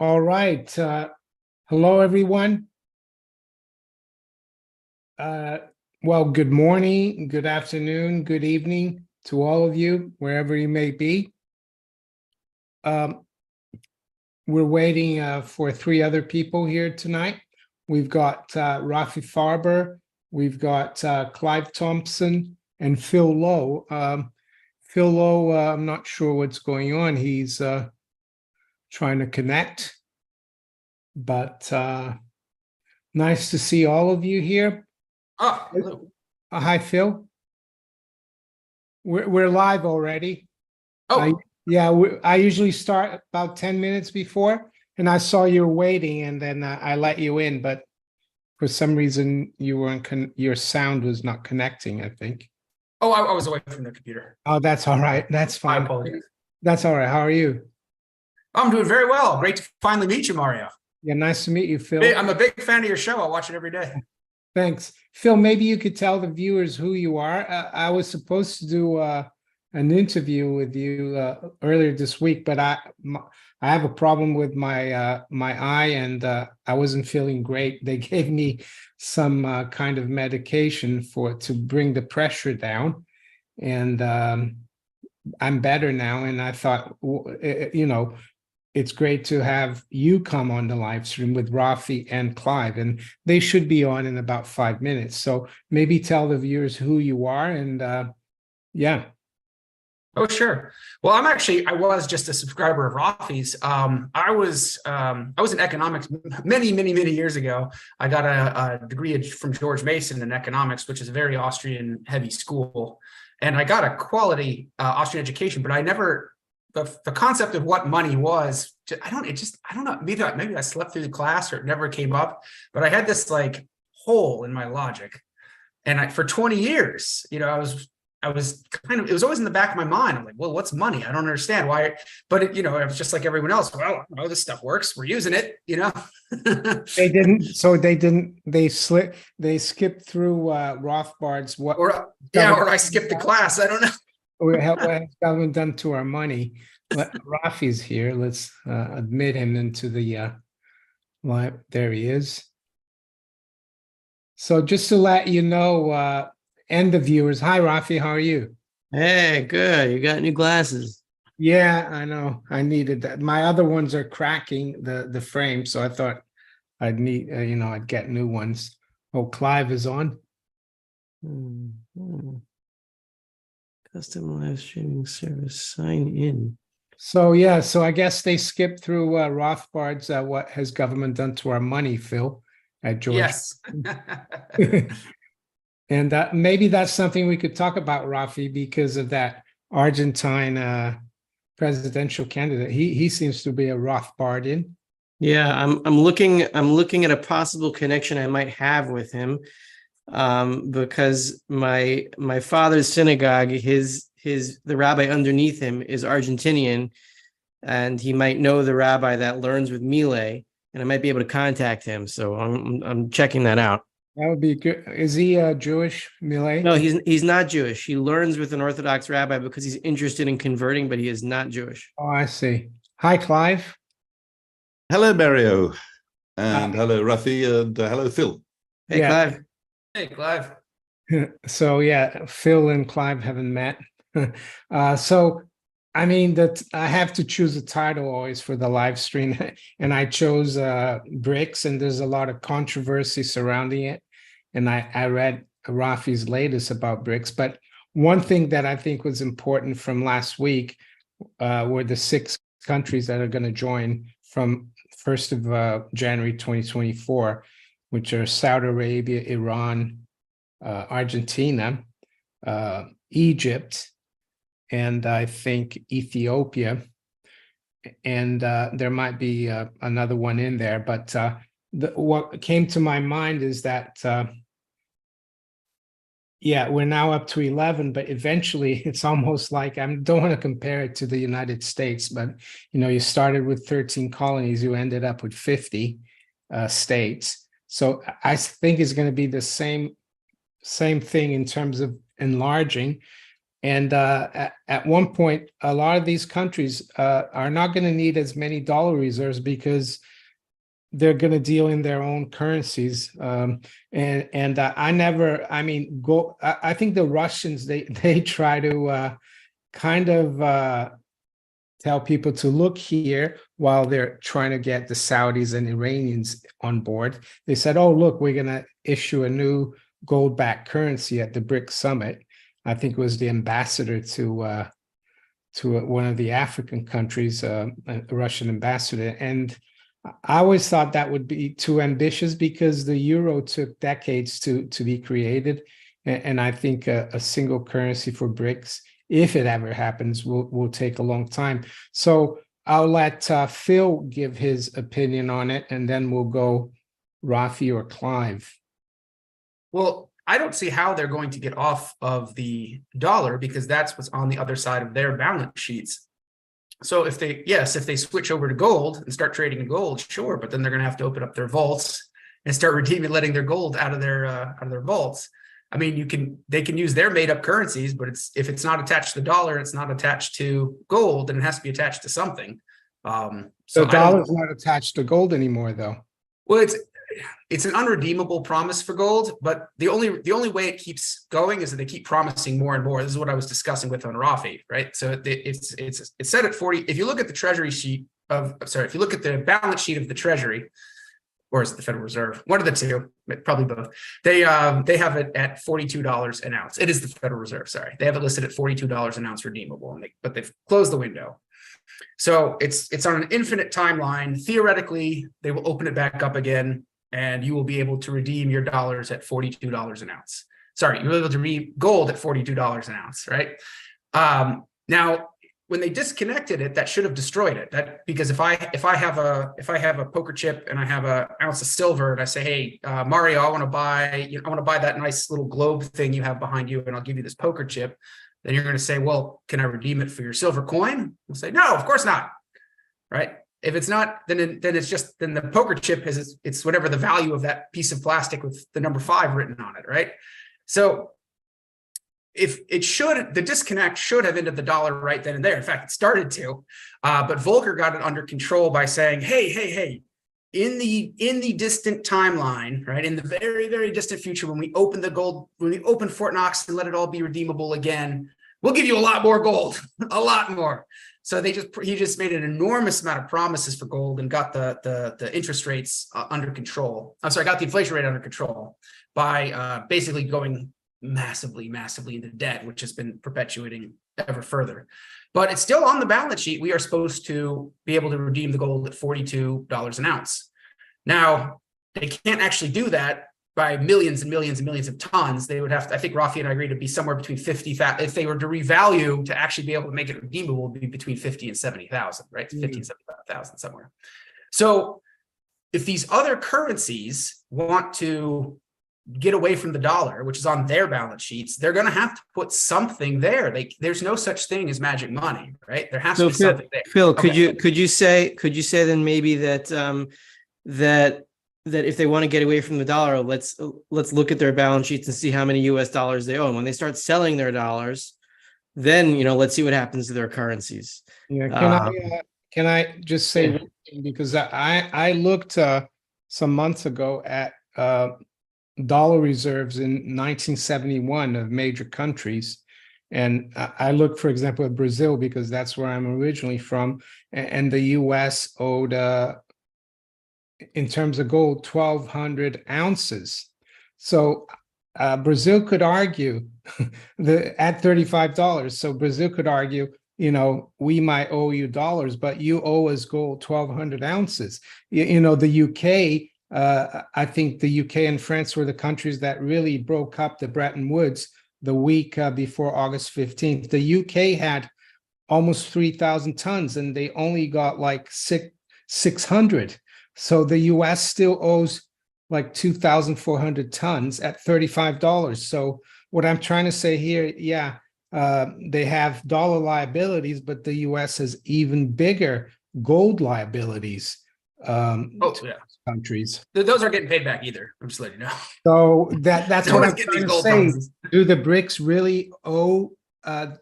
All right. Hello, everyone. Well, good morning, good afternoon, good evening to all of you, wherever you may be. We're waiting for three other people here tonight. We've got Rfai Farber, we've got Clive Thompson, and Phil Lowe. Phil Lowe, I'm not sure what's going on. He's trying to connect, but nice to see all of you here. Oh, hello. Hi, Phil. We're live already. Oh, Yeah, I usually start about 10 minutes before, and I saw you were waiting, and then I let you in, but for some reason you weren't your sound was not connecting, I think. I was away from the computer. Oh, that's all right. That's My fine. apologies. That's all right. How are you? I'm doing very well. Great to finally meet you, Mario. Yeah, nice to meet you, Phil. I'm a big fan of your show. I watch it every day. Thanks. Phil, maybe you could tell the viewers who you are. I was supposed to do an interview with you earlier this week, but I have a problem with my my eye, and I wasn't feeling great. They gave me some kind of medication to bring the pressure down, and I'm better now. And I thought, it's great to have you come on the live stream with Rfai and Clive, and they should be on in about 5 minutes. So maybe tell the viewers who you are, and yeah. Oh, sure. Well, I was just a subscriber of Rfai's. I was in economics many years ago. I got a degree from George Mason in economics, which is a very Austrian heavy school. And I got a quality Austrian education, but I never, the concept of what money was, I don't know, maybe I slept through the class or it never came up, but I had this like hole in my logic. And for 20 years, I was kind of, it was always in the back of my mind. I'm like, well, what's money? I don't understand why, but it was just like everyone else. Well, I know this stuff works. We're using it, They skipped through Rothbard's or I skipped the class. I don't know. what has government done to our money. Raffi's here. Let's admit him into the live. There he is. So just to let you know, and the viewers, hi Rfai, how are you? Hey, good. You got new glasses. Yeah, I know. I needed that. My other ones are cracking the frame, so I thought I'd need, I'd get new ones. Oh, Clive is on. Custom live streaming service. Sign in. So yeah, so I guess they skipped through Rothbard's "What Has Government Done to Our Money," Phil, at George. Yes. And maybe that's something we could talk about, Rfai, because of that Argentine presidential candidate. He seems to be a Rothbardian. Yeah, I'm looking at a possible connection I might have with him, because my father's synagogue, the rabbi underneath him is Argentinian, and he might know the rabbi that learns with Milei, and I might be able to contact him. So I'm checking that out. That would be good. Is he Jewish, Milei? No, he's not Jewish. He learns with an Orthodox rabbi because he's interested in converting, but he is not Jewish. Oh, I see. Hi, Clive. Hello, Mario, and hello, Rfai, and hello, Phil. Hey, Yeah. Clive. Hey, Clive. So yeah, Phil and Clive haven't met. So I mean that I have to choose a title always for the live stream, and I chose BRICS, and there's a lot of controversy surrounding it. And I read Raffi's latest about BRICS, but one thing that I think was important from last week were the 6 countries that are going to join from 1st of January 2024, which are Saudi Arabia, Iran, Argentina, Egypt, and I think Ethiopia, and there might be another one in there. But what came to my mind is that, yeah, we're now up to 11, but eventually it's almost like, I don't want to compare it to the United States, but, you started with 13 colonies, you ended up with 50 states. So I think it's going to be the same thing in terms of enlarging. And at one point, a lot of these countries are not going to need as many dollar reserves because they're going to deal in their own currencies. I think the Russians, they try to kind of tell people to look here while they're trying to get the Saudis and Iranians on board. They said, oh, look, we're going to issue a new gold-backed currency at the BRICS summit. I think it was the ambassador to one of the African countries, a Russian ambassador. And I always thought that would be too ambitious because the euro took decades to be created. And I think a single currency for BRICS, if it ever happens, will take a long time. So I'll let Phil give his opinion on it, and then we'll go Raffi or Clive. Well, I don't see how they're going to get off of the dollar because that's what's on the other side of their balance sheets. So if they switch over to gold and start trading in gold, sure, but then they're going to have to open up their vaults and start redeeming, letting their gold out of their vaults. I mean, they can use their made up currencies, but if it's not attached to the dollar, it's not attached to gold, then it has to be attached to something. So the dollar's not attached to gold anymore, though. Well, it's an unredeemable promise for gold, but the only way it keeps going is that they keep promising more and more. This is what I was discussing with on Rfai, right? So it's set at 40. If you look at the treasury sheet if you look at the balance sheet of the treasury, or is it the Federal Reserve? One of the two, probably both. They have it at $42 an ounce. It is the Federal Reserve, sorry. They have it listed at $42 an ounce redeemable, but they've closed the window. So it's on an infinite timeline. Theoretically, they will open it back up again, and you will be able to redeem your dollars at $42 an ounce. Sorry, you'll be able to redeem gold at $42 an ounce, right? Now, when they disconnected it, that should have destroyed it. Because if I have a poker chip and I have an ounce of silver and I say, hey, Mario, I want to buy that nice little globe thing you have behind you, and I'll give you this poker chip. Then you're going to say, well, can I redeem it for your silver coin? We'll say, no, of course not, right? If it's not, then the poker chip it's whatever the value of that piece of plastic with the number 5 written on it, right? So the disconnect should have ended the dollar right then and there. In fact, it started to, but Volcker got it under control by saying, hey, in the distant timeline, right, in the very, very distant future, when we open Fort Knox and let it all be redeemable again, we'll give you a lot more gold, a lot more. So he just made an enormous amount of promises for gold and got the interest rates under control. Got the inflation rate under control by basically going massively into debt, which has been perpetuating ever further. But it's still on the balance sheet. We are supposed to be able to redeem the gold at $42 an ounce. Now, they can't actually do that by millions and millions and millions of tons. They would have to, I think Raffi and I agreed, to be somewhere between 50,000. If they were to revalue to actually be able to make it redeemable, it would be between 50 and 70,000, right? 50 and 75,000 somewhere. So if these other currencies want to get away from the dollar, which is on their balance sheets, they're going to have to put something there. There's no such thing as magic money, right? There has to be something there. Phil, could you say then maybe that that if they want to get away from the dollar, let's look at their balance sheets and see how many US dollars they own. When they start selling their dollars, then let's see what happens to their currencies. Yeah, can I just say one thing, because I looked some months ago at dollar reserves in 1971 of major countries. And I looked, for example, at Brazil, because that's where I'm originally from. And the US owed, in terms of gold, 1,200 ounces. So Brazil could argue at $35. So Brazil could argue, we might owe you dollars, but you owe us gold 1,200 ounces. The UK, I think the UK and France were the countries that really broke up the Bretton Woods the week before August 15th. The UK had almost 3,000 tons and they only got like 600. So the US still owes like 2,400 tons at $35. So what I'm trying to say here, they have dollar liabilities, but the US has even bigger gold liabilities. Countries. Those aren't getting paid back either. I'm just letting you know. So that's what I'm trying to say. Do the BRICS really owe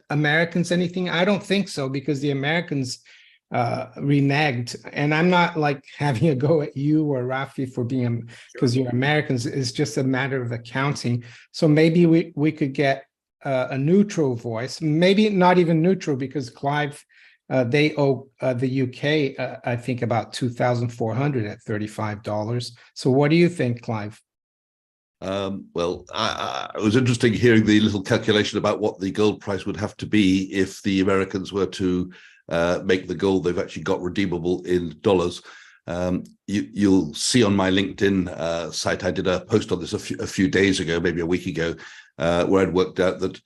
Americans anything? I don't think so, because the Americans reneged, and I'm not like having a go at you or Rafi for being, because you're Americans. It's just a matter of accounting. So maybe we could get a neutral voice, maybe not even neutral, because Clive, they owe the UK, I think about 2,400 at $35. So what do you think, Clive? Well, it was interesting hearing the little calculation about what the gold price would have to be if the Americans were to make the gold they've actually got redeemable in dollars. You'll see on my LinkedIn site, I did a post on this a few days ago, maybe a week ago, where I'd worked out that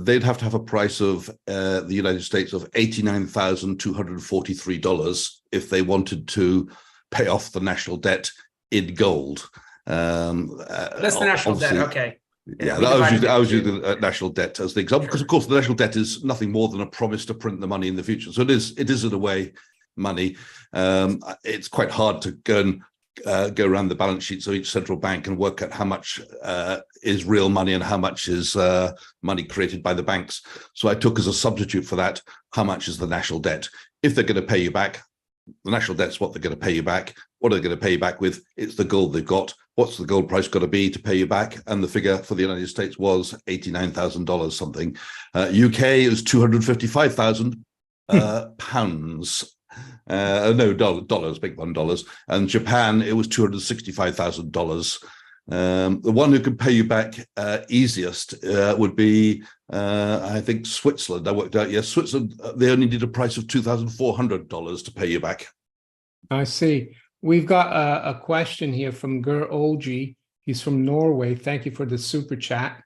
they'd have to have a price of the United States of $89,243 if they wanted to pay off the national debt in gold. That's the national debt. Okay. Yeah, I was using the national debt as the example, because of course the national debt is nothing more than a promise to print the money in the future. So it is in a way money. It's quite hard to go and go around the balance sheets of each central bank and work out how much is real money and how much is money created by the banks. So I took as a substitute for that, how much is the national debt? If they're going to pay you back, the national debt's what they're going to pay you back. What are they going to pay you back with? It's the gold they've got. What's the gold price got to be to pay you back? And the figure for the United States was $89,000 something. UK is 255,000 pounds. No, dollars, big one, dollars. And Japan, it was $265,000. The one who can pay you back easiest would be, I think, Switzerland. I worked out, yes, Switzerland, they only need a price of $2,400 to pay you back. I see. We've got a question here from Gur Olgi. He's from Norway. Thank you for the super chat.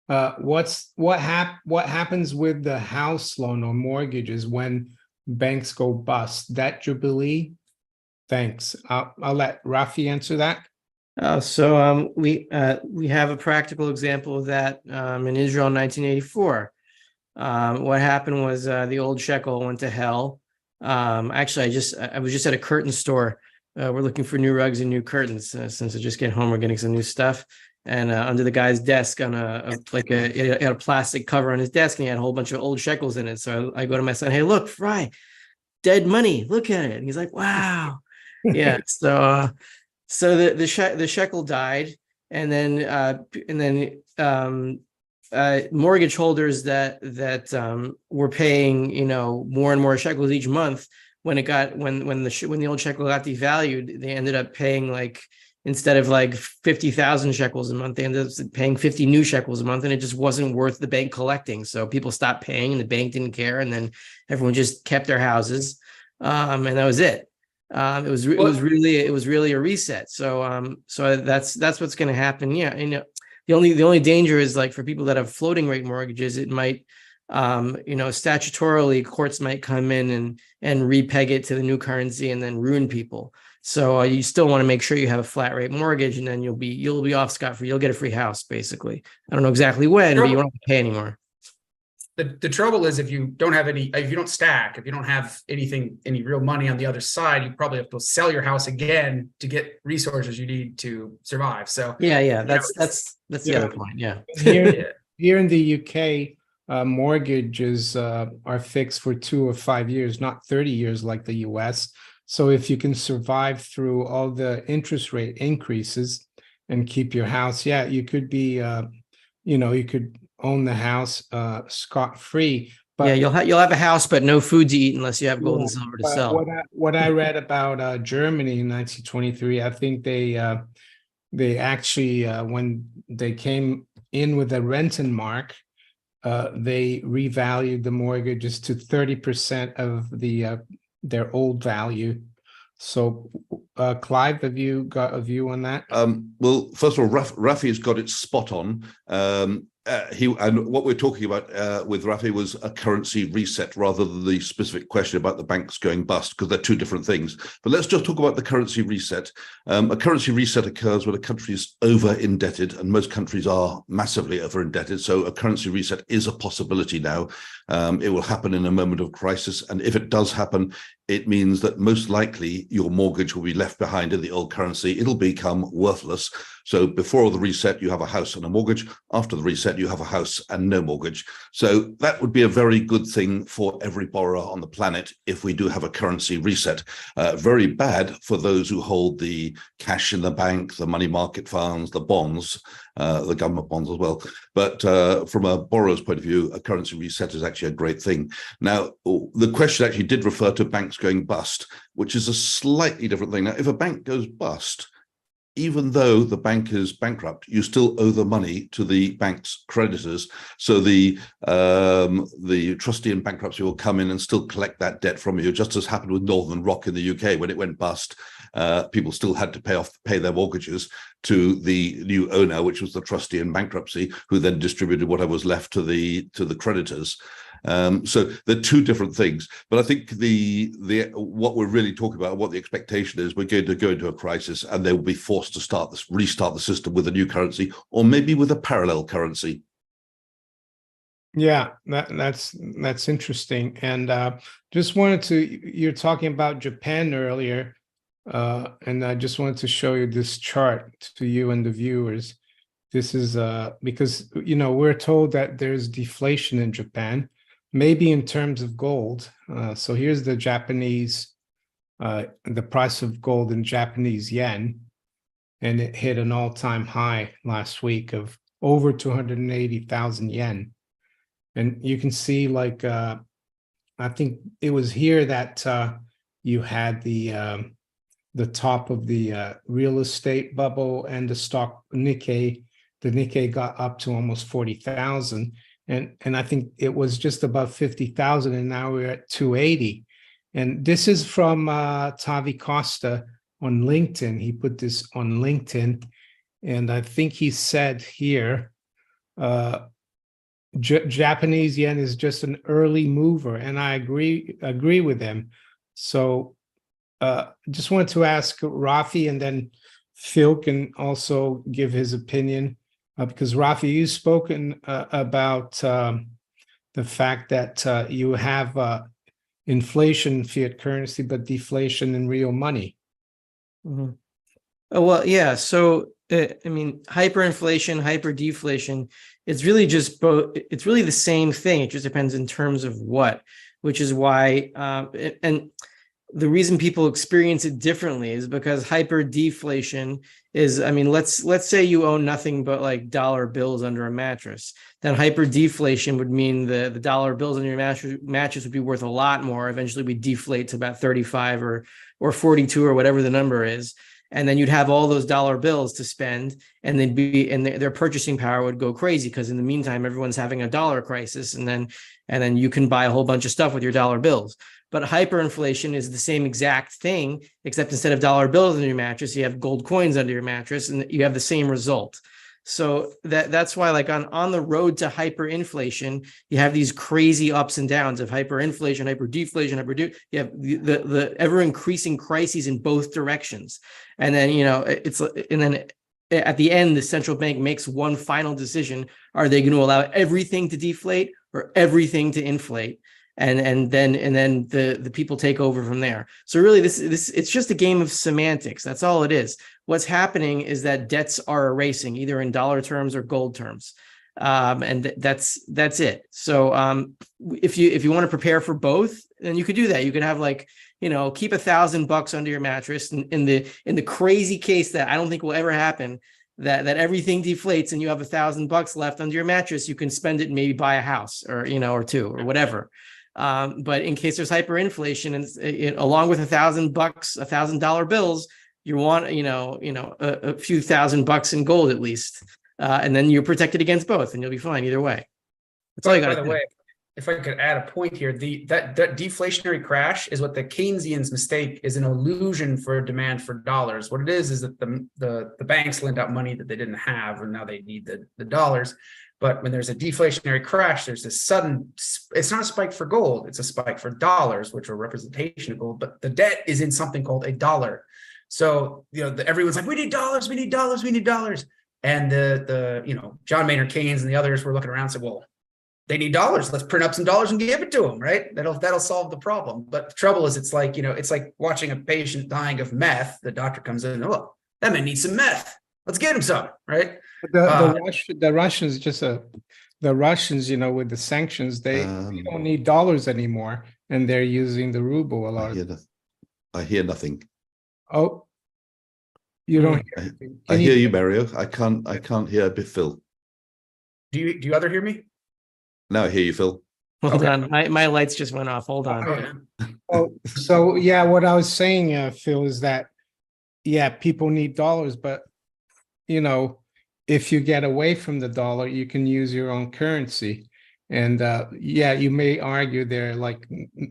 What happens with the house loan or mortgages when banks go bust? Debt jubilee? Thanks. I'll let Rafi answer that. So we have a practical example of that in Israel in 1984. What happened was the old shekel went to hell. Actually, I was just at a curtain store. We're looking for new rugs and new curtains since I just get home. We're getting some new stuff, and under the guy's desk on he had a plastic cover on his desk, and he had a whole bunch of old shekels in it. So I go to my son, "Hey, look, Fry, dead money. Look at it." And he's like, "Wow, yeah." So the shekel died, and then mortgage holders that were paying more and more shekels each month. When the old shekel got devalued, they ended up paying, like, instead of like 50,000 shekels a month, they ended up paying 50 new shekels a month, and it just wasn't worth the bank collecting. So people stopped paying, and the bank didn't care, and then everyone just kept their houses, and that was it. It was really a reset. So that's what's going to happen. Yeah, and the only danger is, like, for people that have floating rate mortgages, it might. Statutorily, courts might come in and repeg it to the new currency and then ruin people. So you still want to make sure you have a flat rate mortgage, and then you'll be off scot-free. You'll get a free house, basically. I don't know exactly when, but you won't have to pay anymore. The trouble is, if you don't have if you don't stack, if you don't have any real money on the other side, you probably have to sell your house again to get resources you need to survive. So that's the other point. Yeah. Here in the UK, mortgages are fixed for 2 or 5 years, not 30 years like the US. So if you can survive through all the interest rate increases and keep your house, you could be, you could own the house scot-free. But you'll have a house, but no food to eat unless you have gold and silver to sell. What I read about Germany in 1923, I think they actually when they came in with the Rentenmark, they revalued the mortgages to 30% of their old value. So, Clive, have you got a view on that? Well, first of all, Rafi has got it spot on. And what we're talking about with Rafi was a currency reset rather than the specific question about the banks going bust, because they're two different things. But let's just talk about the currency reset. A currency reset occurs when a country is over indebted, and most countries are massively over indebted. So a currency reset is a possibility now. It will happen in a moment of crisis, and if it does happen, it means that most likely your mortgage will be left behind in the old currency. It'll become worthless. So before the reset, you have a house and a mortgage. After the reset, you have a house and no mortgage. So that would be a very good thing for every borrower on the planet if we do have a currency reset. Very bad for those who hold the cash in the bank, the money market funds, the bonds, the government bonds as well. But from a borrower's point of view, a currency reset is actually a great thing. Now, the question actually did refer to banks going bust, which is a slightly different thing. Now, if a bank goes bust, even though the bank is bankrupt, you still owe the money to the bank's creditors. So the trustee in bankruptcy will come in and still collect that debt from you, just as happened with Northern Rock in the UK. When it went bust, people still had to pay their mortgages to the new owner, which was the trustee in bankruptcy, who then distributed whatever was left to the creditors. So they're two different things. But I think what we're really talking about, what the expectation is, we're going to go into a crisis and they will be forced to restart the system with a new currency, or maybe with a parallel currency. Yeah, that's interesting. And just wanted to, you're talking about Japan earlier, and I just wanted to show you this chart to you and the viewers. This is because, we're told that there's deflation in Japan, maybe in terms of gold. So here's the Japanese, the price of gold in Japanese yen, and it hit an all-time high last week of over 280,000 yen. And you can see, like, I think it was here that you had the top of the real estate bubble and the stock Nikkei. The Nikkei got up to almost 40,000. And I think it was just above 50,000, and now we're at 280. And this is from Tavi Costa on LinkedIn. He put this on LinkedIn, and I think he said here, Japanese yen is just an early mover, and I agree with him. So just wanted to ask Rafi, and then Phil can also give his opinion. Because Rafi, you've spoken about the fact that you have inflation in fiat currency, but deflation in real money. Mm-hmm. Oh, well, yeah. So, hyperinflation, hyperdeflation, it's really just both. It's really the same thing. It just depends in terms of what, which is why, and the reason people experience it differently is because hyperdeflation is, let's say you own nothing but like dollar bills under a mattress. Then hyperdeflation would mean the dollar bills under your mattress would be worth a lot more. Eventually we deflate to about 35 or 42 or whatever the number is. And then you'd have all those dollar bills to spend, and their purchasing power would go crazy, because in the meantime, everyone's having a dollar crisis, and then you can buy a whole bunch of stuff with your dollar bills. But hyperinflation is the same exact thing, except instead of dollar bills under your mattress, you have gold coins under your mattress, and you have the same result. So that's why, like, on the road to hyperinflation, you have these crazy ups and downs of hyperinflation, hyperdeflation, you have the ever increasing crises in both directions. And then, at the end, the central bank makes one final decision. Are they going to allow everything to deflate or everything to inflate? And then the people take over from there. So really, this it's just a game of semantics. That's all it is. What's happening is that debts are erasing, either in dollar terms or gold terms, and that's it. So if you want to prepare for both, then you could do that. You could have, like, keep $1,000 under your mattress, in the crazy case that I don't think will ever happen, that everything deflates and you have $1,000 left under your mattress. You can spend it and maybe buy a house, or or two, or whatever. But in case there's hyperinflation, and along with $1,000 bills, you want a few $1,000 in gold at least, and then you're protected against both, and you'll be fine either way. That's all you got to do. By the way, if I could add a point here, that deflationary crash is what the Keynesians mistake is an illusion for demand for dollars. What it is that the banks lend out money that they didn't have, and now they need the dollars. But when there's a deflationary crash, there's this sudden, it's not a spike for gold, it's a spike for dollars, which are representation of gold, but the debt is in something called a dollar. So, everyone's like, we need dollars, we need dollars, we need dollars. And the John Maynard Keynes and the others were looking around and said, well, they need dollars. Let's print up some dollars and give it to them, right? That'll solve the problem. But the trouble is, it's like, it's like watching a patient dying of meth. The doctor comes in and, oh, that man needs some meth. Let's get him some, right? The Russians the Russians, with the sanctions, they don't need dollars anymore, and they're using the ruble a lot. I hear nothing. Oh, you don't hear anything. I hear you, Mario. I can't hear Phil. Do you other hear me? Now I hear you, Phil. Hold on. My lights just went off. Hold on. So yeah, what I was saying, Phil, is that people need dollars, but if you get away from the dollar, you can use your own currency. And you may argue they're like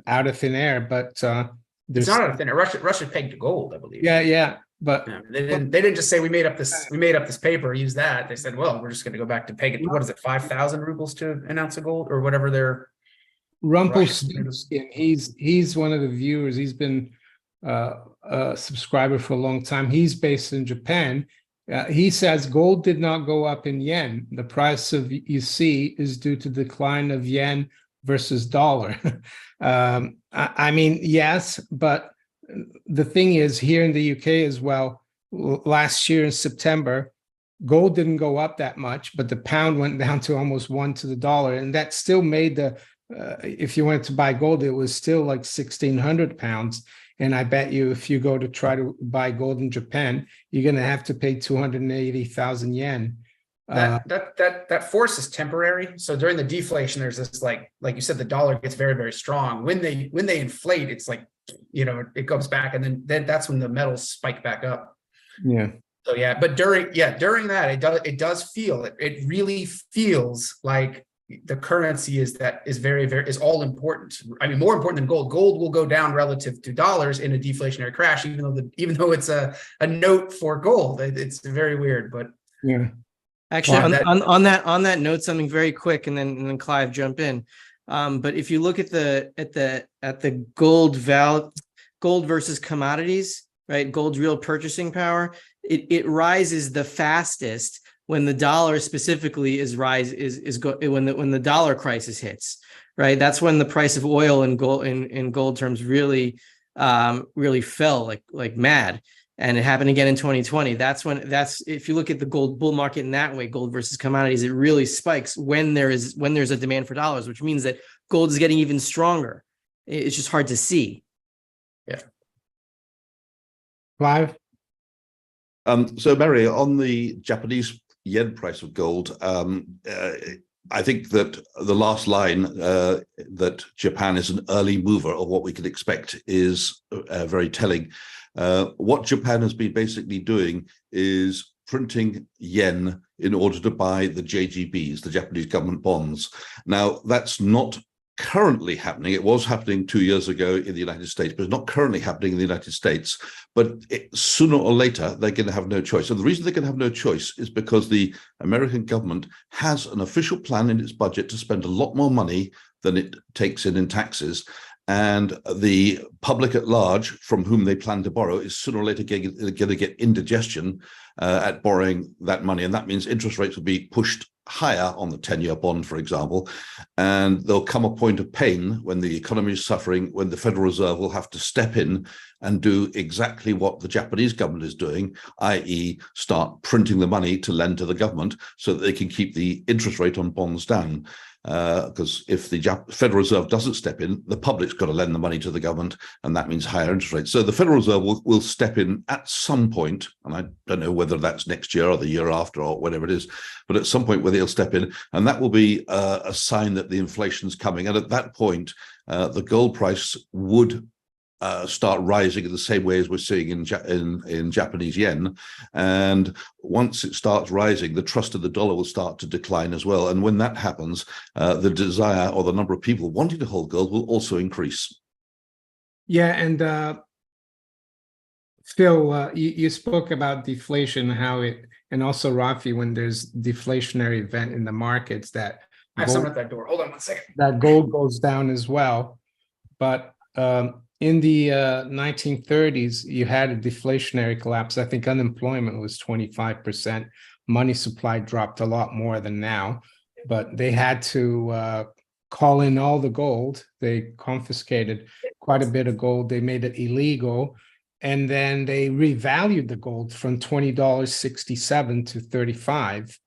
out of thin air, but it's not out of thin air. Russia pegged to gold, I believe. Yeah. But they didn't just say we made up this paper, use that. They said, well, we're just going to go back to pegging. What is it, 5,000 rubles to an ounce of gold or whatever their Rumpelstiltskin, he's one of the viewers. He's been a subscriber for a long time. He's based in Japan. He says gold did not go up in yen. The price of you see is due to decline of yen versus dollar. I mean, yes, but the thing is, here in the UK as well, last year in September, gold didn't go up that much, but the pound went down to almost 1 to the dollar, and that still made if you wanted to buy gold, it was still like 1,600 pounds. And I bet you, if you go to try to buy gold in Japan, you're going to have to pay 280,000 yen. That force is temporary. So during the deflation, there's this like you said, the dollar gets very, very strong. When they inflate, it's like, it goes back, and then that's when the metals spike back up. Yeah. So but during that, it does feel it really feels like the currency is very, very is all important. I mean, more important than gold. Gold will go down relative to dollars in a deflationary crash, even though it's a note for gold. It's very weird, but yeah. Actually, on that note, something very quick, and then Clive jump in. But if you look at the gold versus commodities, right? Gold's real purchasing power, it rises the fastest when the dollar specifically when the dollar crisis hits, right? That's when the price of oil and gold in gold terms really fell like mad. And it happened again in 2020. If you look at the gold bull market in that way, gold versus commodities, it really spikes when there's a demand for dollars, which means that gold is getting even stronger. It's just hard to see. Yeah. Clive? So Mary, on the Japanese yen price of gold, I think that the last line, that Japan is an early mover of what we could expect, is very telling. What Japan has been basically doing is printing yen in order to buy the JGBs, the Japanese government bonds. Now, that's not currently happening. It was happening 2 years ago in the United States, but it's not currently happening in the United States. But sooner or later, they're going to have no choice. And the reason they're going to have no choice is because the American government has an official plan in its budget to spend a lot more money than it takes in taxes. And the public at large, from whom they plan to borrow, is sooner or later going to get indigestion at borrowing that money. And that means interest rates will be pushed higher on the 10-year bond, for example. And there'll come a point of pain when the economy is suffering, when the Federal Reserve will have to step in and do exactly what the Japanese government is doing, i.e. start printing the money to lend to the government so that they can keep the interest rate on bonds down. Because if the Federal Reserve doesn't step in, the public's got to lend the money to the government, and that means higher interest rates. So the Federal Reserve will step in at some point, and I don't know whether that's next year or the year after or whatever it is, but at some point where they'll step in, and that will be a sign that the inflation's coming. And at that point, the gold price would start rising in the same way as we're seeing in Japanese yen. And once it starts rising, the trust of the dollar will start to decline as well. And when that happens, the desire or the number of people wanting to hold gold will also increase. Yeah, and Phil, you spoke about deflation, and also Rfai, when there's deflationary event in the markets, that I have someone at that door. Hold on 1 second. That gold goes down as well. But in the 1930s, you had a deflationary collapse. I think unemployment was 25%. Money supply dropped a lot more than now. but they had to call in all the gold. They confiscated quite a bit of gold. They made it illegal. And then they revalued the gold from $20.67 to $35.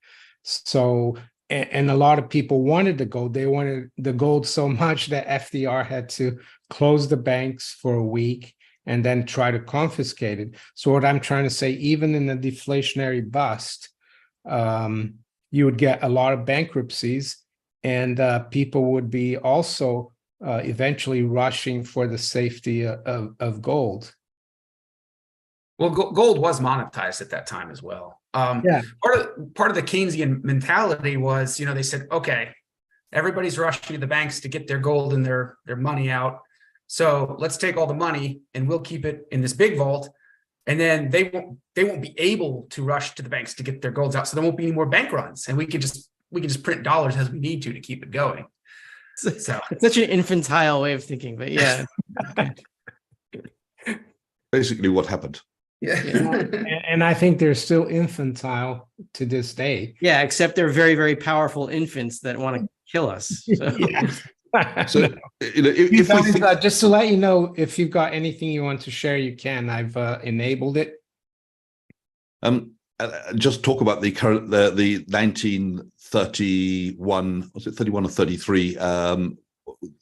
So, and a lot of people wanted the gold. They wanted the gold so much that FDR had to close the banks for a week and then try to confiscate it. So what I'm trying to say, even in a deflationary bust, you would get a lot of bankruptcies, and people would be also eventually rushing for the safety of gold. Well, gold was monetized at that time as well. Yeah. Part of the Keynesian mentality was, they said, okay, everybody's rushing to the banks to get their gold and their money out. So let's take all the money and we'll keep it in this big vault. And then they won't be able to rush to the banks to get their golds out. So there won't be any more bank runs, and we can just print dollars as we need to keep it going. So it's such an infantile way of thinking, but yeah. Basically what happened. Yeah. And I think they're still infantile to this day. Yeah, except they're very, very powerful infants that want to kill us. So. Yeah. So, if we think, just to let you know, if you've got anything you want to share, you can. I've enabled it. just talk about the current the 1931, was it 31 or 33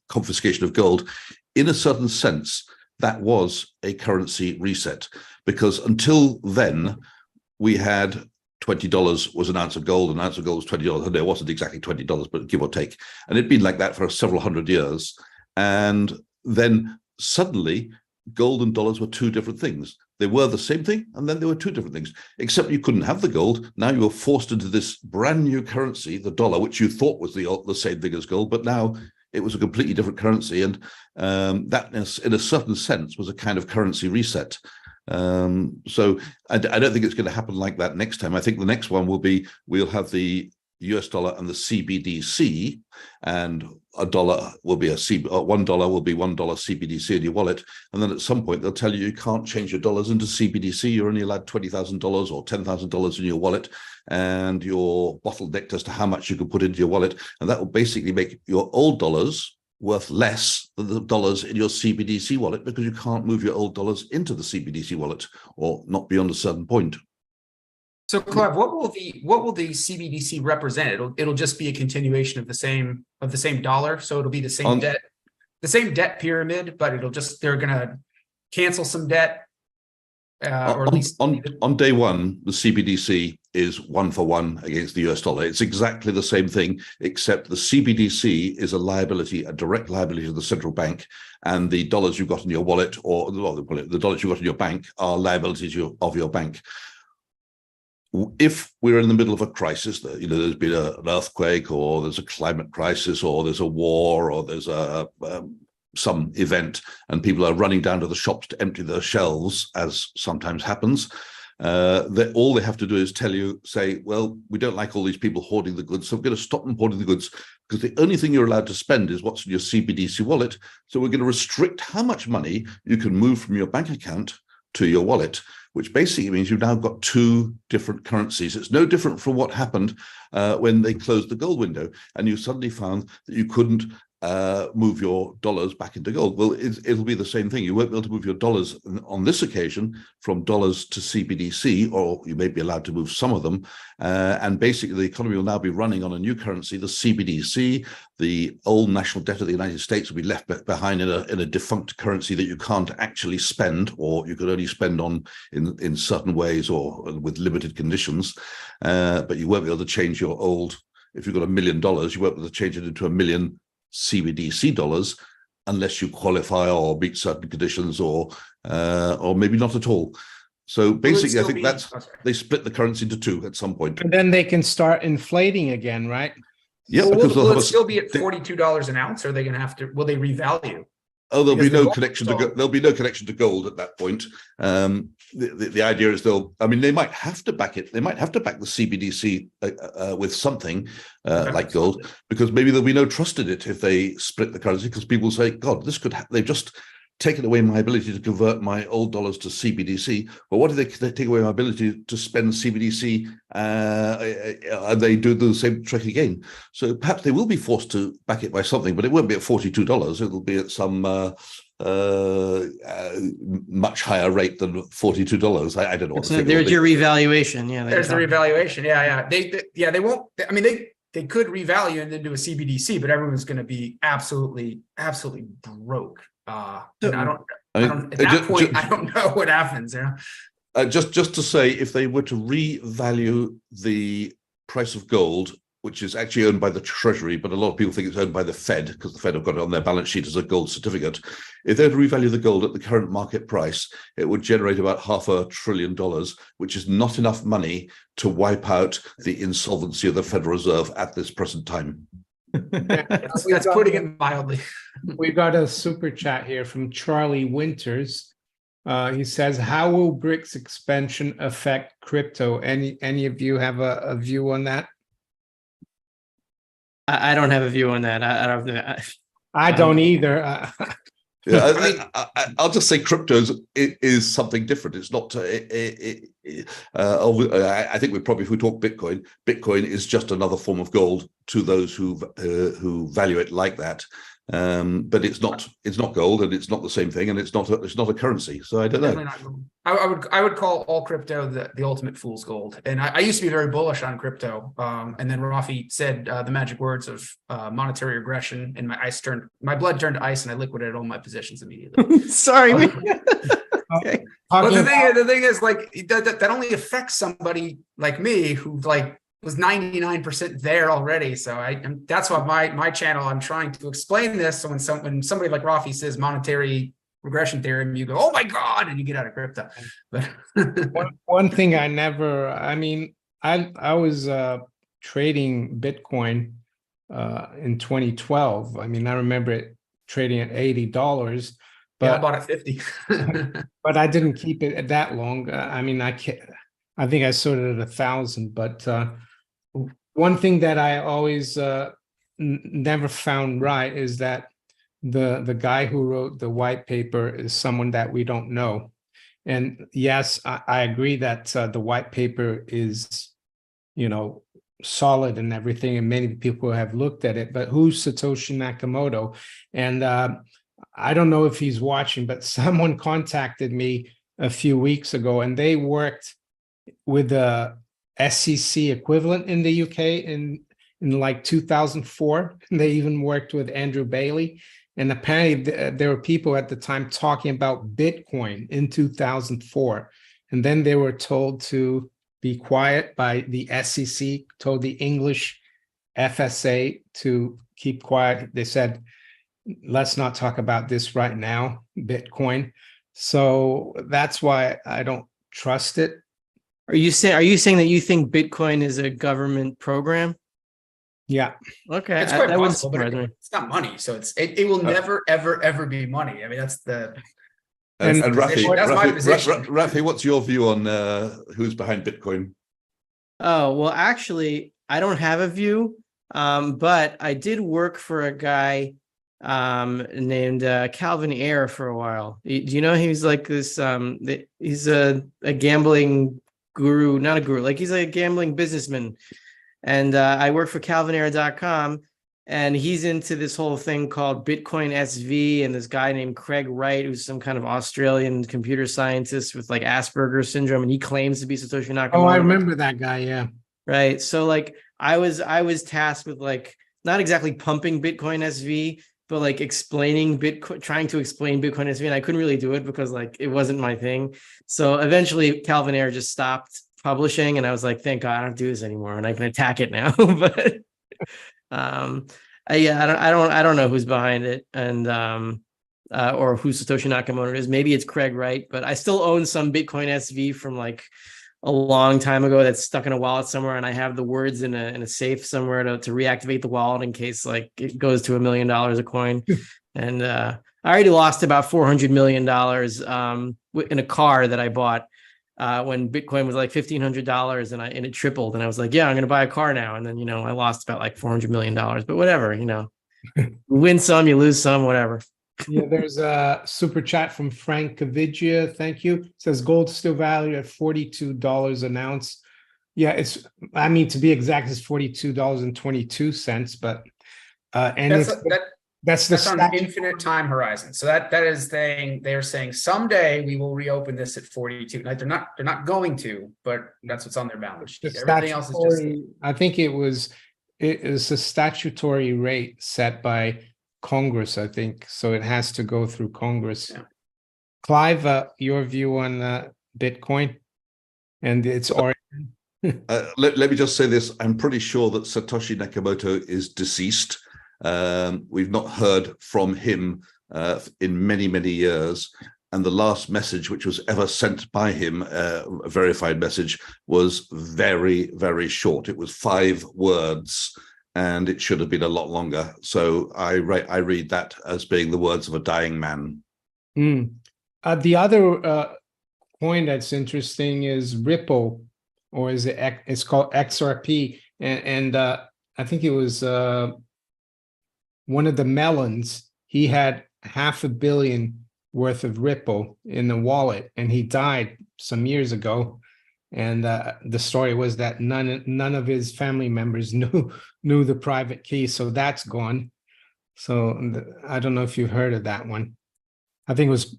confiscation of gold. In a certain sense, that was a currency reset, because until then we had $20 was an ounce of gold. An ounce of gold was $20. And it wasn't exactly $20, but give or take. And it'd been like that for several hundred years. And then suddenly gold and dollars were two different things. They were the same thing, and then they were two different things, except you couldn't have the gold. Now you were forced into this brand new currency, the dollar, which you thought was the same thing as gold, but now it was a completely different currency. And that, in a certain sense, was a kind of currency reset. So I don't think it's going to happen like that next time. I think the next one will be, we'll have the US dollar and the CBDC, and a dollar will be $1 will be $1 CBDC in your wallet. And then at some point they'll tell you can't change your dollars into CBDC. You're only allowed $20,000 or $10,000 in your wallet, and you're bottlenecked as to how much you can put into your wallet. And that will basically make your old dollars worth less than the dollars in your CBDC wallet, because you can't move your old dollars into the CBDC wallet, or not beyond a certain point. So, Clive, what will the CBDC represent? It'll just be a continuation of the same dollar. So it'll be the same debt pyramid, but they're going to cancel some debt, or at least on day one, the CBDC is 1-for-1 against the US dollar. It's exactly the same thing, except the CBDC is a liability, a direct liability to the central bank, and the dollars you've got in your wallet, or the dollars you've got in your bank, are liabilities of your bank. If we're in the middle of a crisis, there's been an earthquake, or there's a climate crisis, or there's a war, or there's some event, and people are running down to the shops to empty their shelves, as sometimes happens, all they have to do is say, well, we don't like all these people hoarding the goods, so we're going to stop them hoarding the goods, because the only thing you're allowed to spend is what's in your CBDC wallet. So we're going to restrict how much money you can move from your bank account to your wallet, which basically means you've now got two different currencies. It's no different from what happened when they closed the gold window, and you suddenly found that you couldn't move your dollars back into gold. Well, it'll be the same thing. You won't be able to move your dollars on this occasion from dollars to CBDC, or you may be allowed to move some of them. And basically, the economy will now be running on a new currency, the CBDC. The old national debt of the United States will be left behind in a defunct currency that you can't actually spend, or you could only spend on in certain ways or with limited conditions. But you won't be able to change your old. If you've got $1 million, you won't be able to change it into $1 million CBDC dollars unless you qualify or meet certain conditions, or maybe not at all. So basically, I think they split the currency into two at some point. And then they can start inflating again, right? Yeah, well, because will it still be at $42 an ounce? Or are they going to have to? Will they revalue? Oh, there'll be no connection to there'll be no connection to gold at that point. The idea is they might have to back it. They might have to back the CBDC with something like gold, because maybe there'll be no trust in it if they split the currency, because people say, God, this could they've just taken away my ability to convert my old dollars to CBDC. Well, what if they take away my ability to spend CBDC and they do the same trick again? So perhaps they will be forced to back it by something, but it won't be at $42. It'll be at some much higher rate than $42. I don't know what So there's your revaluation. Yeah. There's the revaluation. Yeah. They won't, I mean, they could revalue and then do a CBDC, but everyone's going to be absolutely broke. And I don't at that point, I don't know what happens. Just to say, if they were to revalue the price of gold, which is actually owned by the Treasury, but a lot of people think it's owned by the Fed because the Fed have got it on their balance sheet as a gold certificate. If they were to revalue the gold at the current market price, it would generate about $500 billion, which is not enough money to wipe out the insolvency of the Federal Reserve at this present time. That's putting it mildly. We've got a super chat here from Charlie Winters. He says, how will BRICS expansion affect crypto? Any of you have a view on that? I don't have a view on that. I don't know. I don't either. Yeah, I'll just say crypto is something different. It's not. I think if we talk Bitcoin, Bitcoin is just another form of gold to those who value it like that. But it's not gold, and it's not the same thing, and it's not a currency. So I don't know. I would call all crypto the ultimate fool's gold. And I used to be very bullish on crypto. And then Rfai said the magic words of monetary regression, and my blood turned to ice, and I liquidated all my positions immediately. Sorry. Okay. But the thing is, like, that only affects somebody like me who was 99% there already. So that's why my channel, I'm trying to explain this. So when somebody like Rfai says monetary regression theorem, you go, oh my God, and you get out of crypto. But one thing I was trading Bitcoin in 2012. I mean, I remember it trading at $80, but I bought it 50. but I didn't keep it that long. I mean, I think I sold it at 1,000, but one thing that I always never found right is that the guy who wrote the white paper is someone that we don't know. And yes, I agree that the white paper is, solid and everything, and many people have looked at it, but who's Satoshi Nakamoto? And I don't know if he's watching, but someone contacted me a few weeks ago, and they worked with the SEC equivalent in the UK in like 2004. And they even worked with Andrew Bailey. And apparently there were people at the time talking about Bitcoin in 2004. And then they were told to be quiet by the SEC, told the English FSA to keep quiet. They said, let's not talk about this right now, Bitcoin. So that's why I don't trust it. Are you saying that you think Bitcoin is a government program? Yeah. Okay. It's quite that possible, but surprise me. it's not money. So it will never, ever be money. I mean, that's the. And my position. Rfai, what's your view on who's behind Bitcoin? Oh, well, actually, I don't have a view, but I did work for a guy named Calvin Ayre for a while. Do you know he's like this? He's a gambling guru, not a guru, like he's a gambling businessman. And I work for CalvinAyre.com, and he's into this whole thing called Bitcoin SV, and this guy named Craig Wright, who's some kind of Australian computer scientist with like Asperger's syndrome, and he claims to be Satoshi Nakamoto. Oh, I remember that guy. Yeah. Right. So like I was tasked with like not exactly pumping Bitcoin SV, but like explaining Bitcoin, trying to explain Bitcoin SV, and I couldn't really do it because like it wasn't my thing. So eventually Calvin Ayre just stopped publishing, and I was like, thank God I don't do this anymore, and I can attack it now. But I don't know who's behind it, and or who Satoshi Nakamoto is. Maybe it's Craig Wright, but I still own some Bitcoin SV from like a long time ago that's stuck in a wallet somewhere, and I have the words in a safe somewhere to reactivate the wallet in case like it goes to $1 million a coin. And I already lost about $400 million in a car that I bought when Bitcoin was like $1,500, and it tripled, and I was like, yeah, I'm going to buy a car now. And then, I lost about like $400 million, but whatever, you win some, you lose some, whatever. Yeah, there's a super chat from Frank Cavigia. Thank you. It says gold still valued at $42 an ounce. Yeah, I mean, to be exact, it's $42.22, but and That's it's that that's the that's on an statute. infinite time horizon. So that is they're saying someday we will reopen this at 42. Like they're not going to, but that's what's on their balance The sheet. Everything else is just statutory, I think it is a statutory rate set by Congress, I think, so it has to go through Congress. Yeah. Clive, your view on Bitcoin and its origin? Let me just say this. I'm pretty sure that Satoshi Nakamoto is deceased. We've not heard from him in many, many years. And the last message which was ever sent by him, a verified message, was very, very short. It was 5 words, and it should have been a lot longer. So I read that as being the words of a dying man. The other coin that's interesting is Ripple, or is it? It's called XRP, and I think it was one of the Mellons. He had $500 million worth of Ripple in the wallet, and he died some years ago. And the story was that none of his family members knew the private key, so that's gone. So I don't know if you've heard of that one. I think it was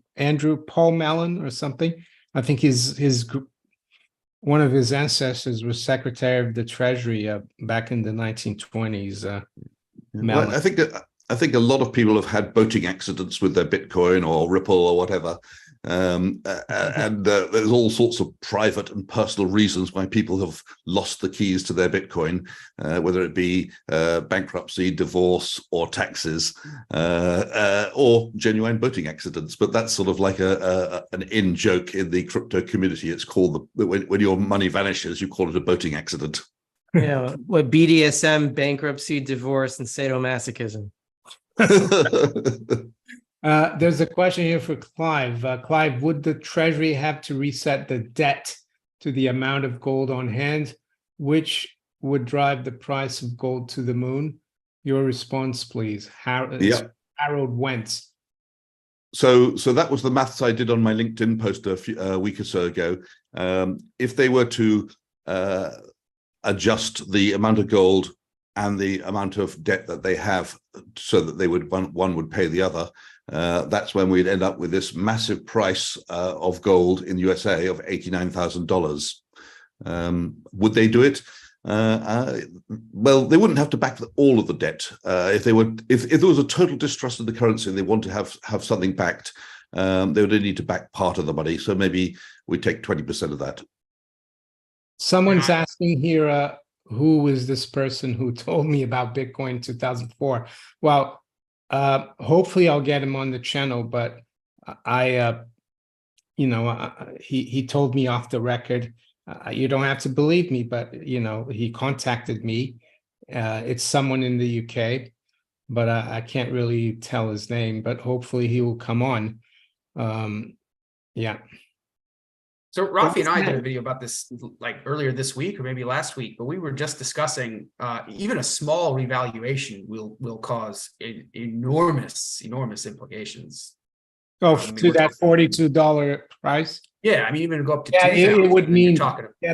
Paul Mellon or something. I think one of his ancestors was Secretary of the Treasury back in the 1920s. Well, I think a lot of people have had boating accidents with their Bitcoin or Ripple or whatever. And there's all sorts of private and personal reasons why people have lost the keys to their Bitcoin, whether it be bankruptcy, divorce, or taxes, or genuine boating accidents. But that's sort of like an in joke in the crypto community. It's called when your money vanishes, you call it a boating accident. Yeah, what BDSM, bankruptcy, divorce, and sadomasochism. There's a question here for Clive. Clive, would the Treasury have to reset the debt to the amount of gold on hand, which would drive the price of gold to the moon? Your response, please. Harold Wentz. So that was the maths I did on my LinkedIn post a week or so ago. If they were to adjust the amount of gold and the amount of debt that they have so that they would one would pay the other, that's when we'd end up with this massive price of gold in the USA of $89,000. Would they do it? Well, they wouldn't have to back all of the debt. If there was a total distrust of the currency and they want to have something backed, they would need to back part of the money. So maybe we take 20% of that. Someone's asking here, who is this person who told me about Bitcoin in 2004? Well, hopefully I'll get him on the channel, but he told me off the record. You don't have to believe me, but he contacted me. It's someone in the UK, but I can't really tell his name, but hopefully he will come on. Yeah. So Raffi and I did a video about this like earlier this week or maybe last week, but we were just discussing even a small revaluation will cause enormous implications. Oh, to that $42 price? Yeah, I mean, even go up to it would mean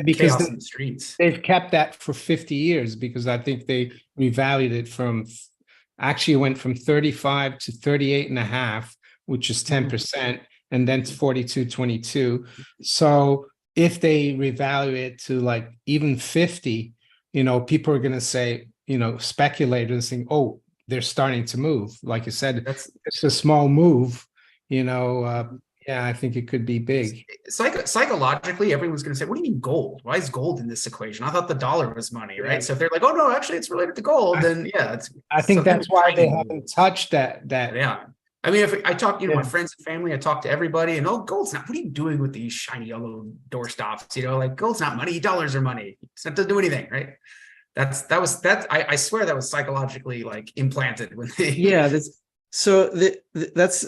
because chaos in the streets. They've kept that for 50 years because I think they revalued it actually went from 35 to 38 and a half, which is 10%. And then to 42.22. So if they revalue it to like even 50, people are going to say, speculators think, oh, they're starting to move. Like you said, it's a small move, yeah, I think it could be big. Psychologically, everyone's going to say, what do you mean gold? Why is gold in this equation? I thought the dollar was money, right? Yeah. So if they're like, oh, no, actually it's related to gold, then yeah. I think that's why they haven't touched that. Yeah. I mean, if I talk, my friends and family, I talk to everybody and gold's not, what are you doing with these shiny yellow doorstops? Like gold's not money, dollars are money. It's not to do anything, right? I swear that was psychologically like implanted when they. Yeah. I just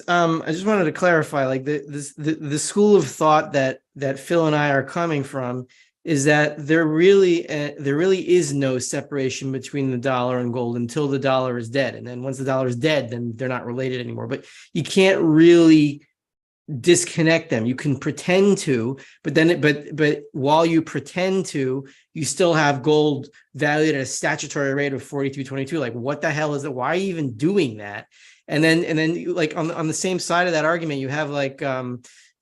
wanted to clarify, like the school of thought that Phil and I are coming from is that there really is no separation between the dollar and gold until the dollar is dead. And then once the dollar is dead, then they're not related anymore. But you can't really disconnect them. You can pretend to, but then but while you pretend to, you still have gold valued at a statutory rate of 43.22. Like, what the hell is it? Why are you even doing that? And then like on the same side of that argument, you have like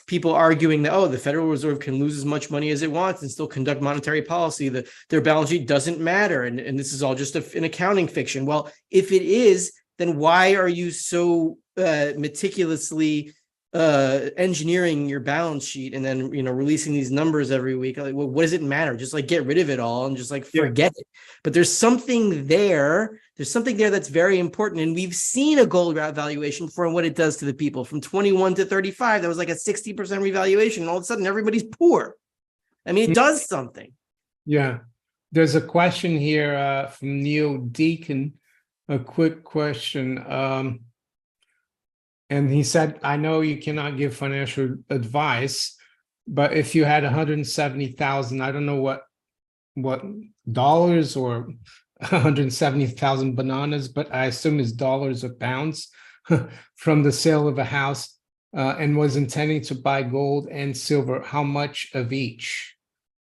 people arguing that, oh, the Federal Reserve can lose as much money as it wants and still conduct monetary policy. Their balance sheet doesn't matter, and this is all just an accounting fiction. Well, if it is, then why are you so meticulously engineering your balance sheet and then releasing these numbers every week? Like, well, what does it matter? Just like get rid of it all and just like forget it. But there's something there. There's something there that's very important, and we've seen a gold valuation for what it does to the people. From 21 to 35, that was like a 60% revaluation, and all of a sudden everybody's poor. I mean, it does something. Yeah, there's a question here from Neil Deacon. A quick question. And he said, I know you cannot give financial advice, but if you had 170,000, I don't know what dollars or 170,000 bananas, but I assume it's dollars or pounds from the sale of a house and was intending to buy gold and silver, how much of each?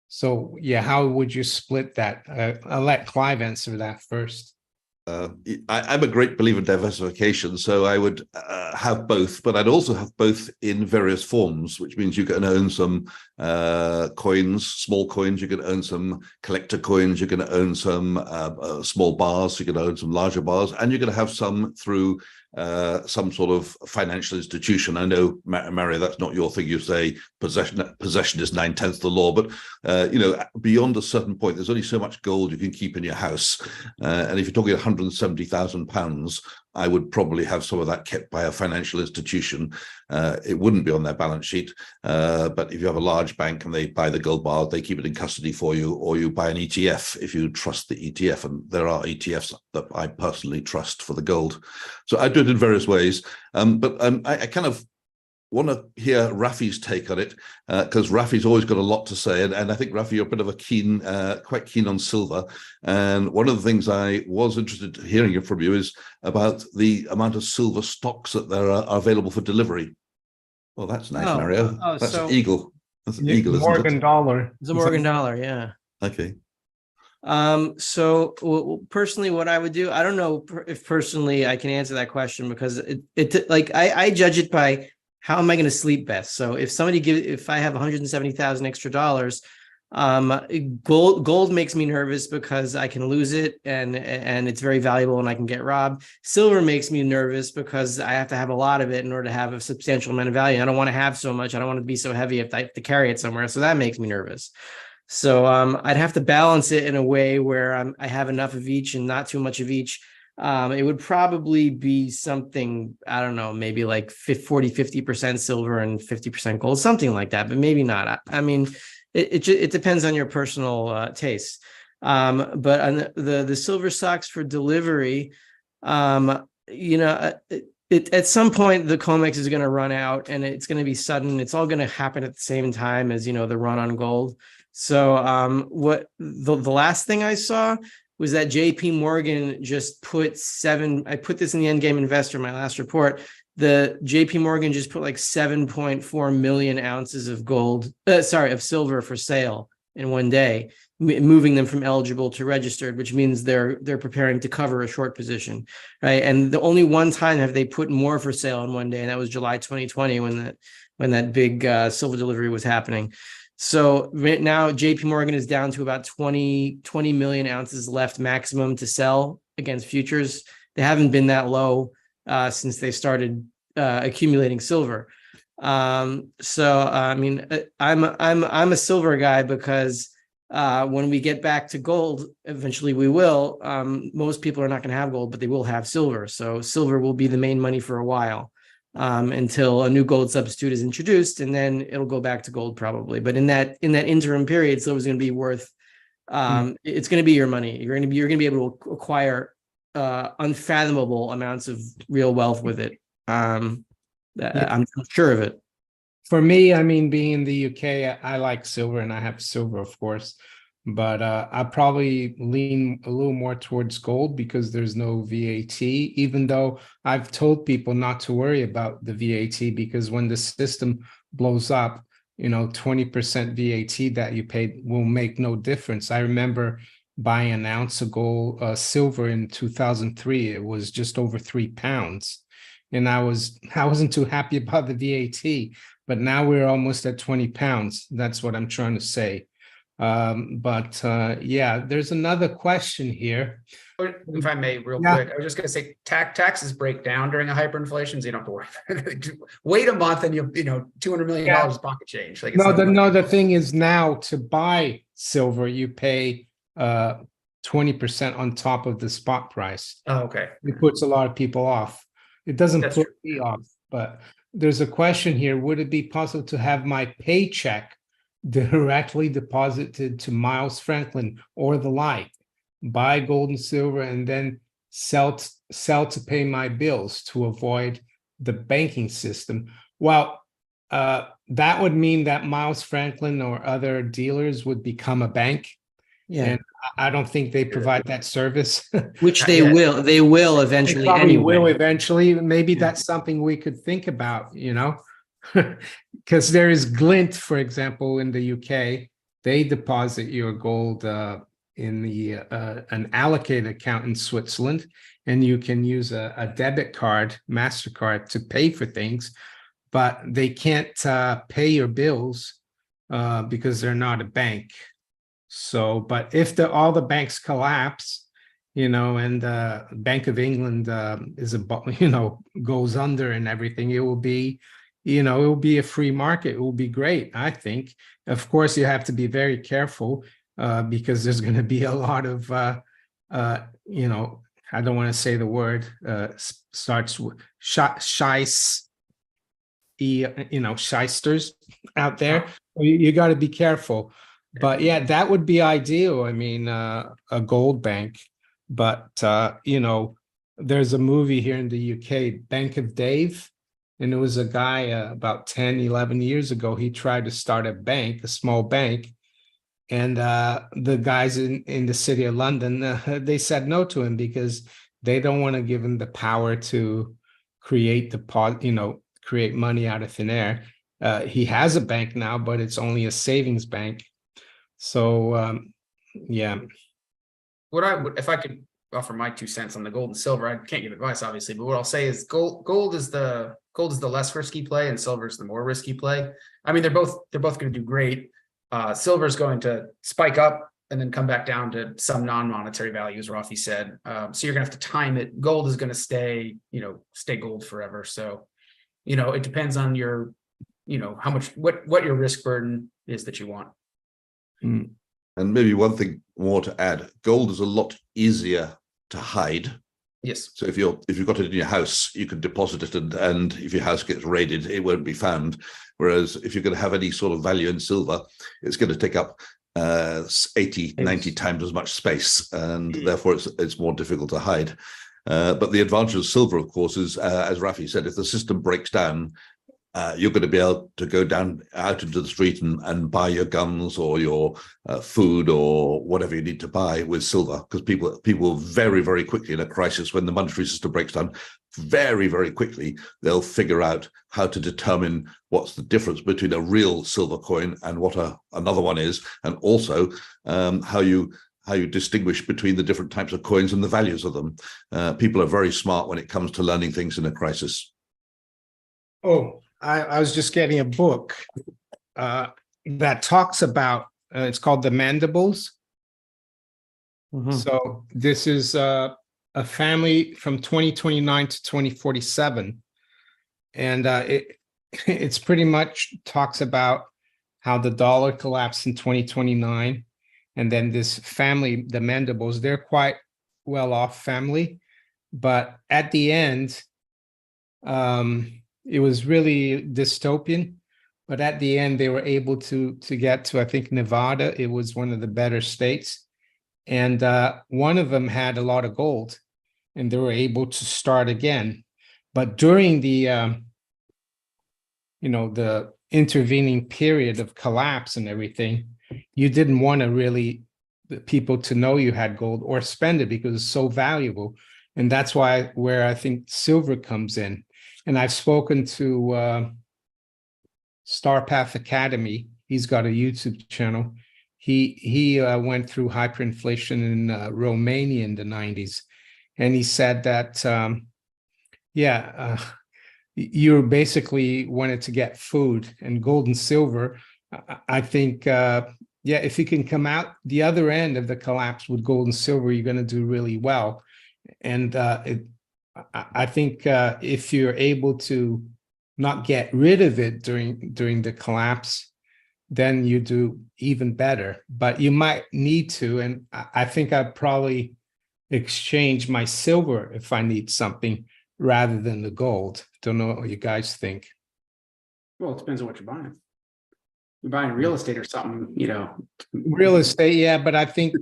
So yeah, how would you split that? I'll let Clive answer that first. I'm a great believer in diversification, so I would have both, but I'd also have both in various forms, which means you can own some coins, small coins, you can own some collector coins, you can own some small bars, you can own some larger bars, and you're going to have some through some sort of financial institution. I know, Mario, that's not your thing. You say possession is 9/10 the law, but beyond a certain point, there's only so much gold you can keep in your house, and if you're talking 170,000 pounds, I would probably have some of that kept by a financial institution. It wouldn't be on their balance sheet, but if you have a large bank and they buy the gold bar, they keep it in custody for you, or you buy an ETF if you trust the ETF, and there are ETFs that I personally trust for the gold. So I do it in various ways, but I kind of want to hear Rafi's take on it, because Rafi's always got a lot to say, and I think, Rafi, you're a bit of a quite keen on silver. And one of the things I was interested in hearing from you is about the amount of silver stocks that there are available for delivery. Well, that's nice, Mario. That's an eagle. That's an eagle, isn't it? Morgan dollar. It's a Morgan dollar, yeah. Okay. So personally, what I would do, I don't know if personally I can answer that question, because it like I judge it by how am I going to sleep best. So if I have 170,000 extra dollars, gold makes me nervous because I can lose it and it's very valuable and I can get robbed. Silver makes me nervous because I have to have a lot of it in order to have a substantial amount of value. I don't want to have so much. I don't want to be so heavy if I have to carry it somewhere. So that makes me nervous. So I'd have to balance it in a way where I have enough of each and not too much of each. It would probably be something, I don't know, maybe like 50% silver and 50% gold, something like that, but maybe not. I mean, it depends on your personal taste. But on the silver stocks for delivery, at some point the COMEX is going to run out and it's going to be sudden. It's all going to happen at the same time as, the run on gold. So what the last thing I saw was that JP Morgan just put I put this in the Endgame Investor, my last report. The JP Morgan just put like 7.4 million ounces of of silver for sale in one day, moving them from eligible to registered, which means they're preparing to cover a short position, right? And the only one time have they put more for sale in one day, and that was July 2020 when that big silver delivery was happening. So right now, JP Morgan is down to about 20 million ounces left maximum to sell against futures. They haven't been that low since they started accumulating silver. So I mean, I'm a silver guy because when we get back to gold, eventually we will. Most people are not going to have gold, but they will have silver. So silver will be the main money for a while. Until a new gold substitute is introduced, and then it'll go back to gold probably. But in that interim period, silver is going to be worth. It's going to be your money. You're going to be able to acquire unfathomable amounts of real wealth with it. I'm sure of it. For me, I mean, being in the UK, I like silver and I have silver, of course, but I probably lean a little more towards gold because there's no VAT, even though I've told people not to worry about the VAT because when the system blows up, 20% VAT that you paid will make no difference. I remember buying an ounce of gold, silver in 2003. It was just over £3. And I wasn't too happy about the VAT. But now we're almost at £20. That's what I'm trying to say. Yeah, there's another question here. If I may, real Yeah. quick, I was just going to say taxes break down during a hyperinflation, so you don't have to worry. Wait a month and $200 million pocket change. Like the thing is now to buy silver, you pay 20% on top of the spot price. Oh, okay. It puts a lot of people off. It doesn't That's put true. me off, but there's a question here. Would it be possible to have my paycheck directly deposited to Miles Franklin or the like, buy gold and silver, and then sell to pay my bills to avoid the banking system? Well, that would mean that Miles Franklin or other dealers would become a bank. Yeah. And I don't think they provide that service. Which Not yet. they will They eventually probably will anyway. eventually. Maybe Yeah. that's something we could think about, because there is Glint, for example, in the UK. They deposit your gold in the an allocated account in Switzerland, and you can use a debit card, MasterCard, to pay for things, but they can't pay your bills because they're not a bank. So, but if all the banks collapse, and Bank of England goes under and everything, it will be, it will be a free market. It will be great, I think. Of course, you have to be very careful because there's going to be a lot of, I don't want to say the word, starts with shysters out there. You got to be careful. But yeah, that would be ideal. I mean, a gold bank. But, there's a movie here in the UK, Bank of Dave. And it was a guy about 10, 11 years ago. He tried to start a bank, a small bank. And the guys in the city of London, they said no to him because they don't want to give him the power to create create money out of thin air. He has a bank now, but it's only a savings bank. So, yeah. If I could offer my 2 cents on the gold and silver, I can't give advice, obviously, but what I'll say is gold is the less risky play and silver is the more risky play. I mean, they're both going to do great. Silver is going to spike up and then come back down to some non-monetary value, as Rfai said. So you're gonna have to time it. Gold is gonna stay gold forever. So, it depends on your, how much, what your risk burden is that you want. Mm. And maybe one thing more to add, gold is a lot easier to hide. Yes. So if you've got it in your house, you can deposit it, and if your house gets raided, it won't be found. Whereas if you're going to have any sort of value in silver, it's going to take up 80, 90 times as much space, and therefore it's more difficult to hide. But the advantage of silver, of course, is, as Rfai said, if the system breaks down, you're going to be able to go down out into the street and buy your guns or your food or whatever you need to buy with silver, because people very, very quickly in a crisis, when the monetary system breaks down, very, very quickly they'll figure out how to determine what's the difference between a real silver coin and what another one is, and also how you distinguish between the different types of coins and the values of them. People are very smart when it comes to learning things in a crisis. Oh, I was just getting a book that talks about, it's called The Mandibles. Mm-hmm. So this is a family from 2029 to 2047. And it's pretty much talks about how the dollar collapsed in 2029. And then this family, the Mandibles, they're quite well-off family. But at the end, it was really dystopian, but at the end they were able to get to, I think, Nevada. It was one of the better states, and one of them had a lot of gold, and they were able to start again. But during the intervening period of collapse and everything, you didn't want to really people to know you had gold or spend it because it's so valuable. And that's where I think silver comes in. And I've spoken to Star Path Academy. He's got a YouTube channel. He went through hyperinflation in Romania in the 90s. And he said that, you basically wanted to get food, and gold and silver. I think, if you can come out the other end of the collapse with gold and silver, you're going to do really well. And I think if you're able to not get rid of it during the collapse, then you do even better. But you might need to, and I think I'd probably exchange my silver if I need something rather than the gold. Don't know what you guys think. Well, it depends on what you're buying. You're buying real estate or something, Real estate, yeah, but I think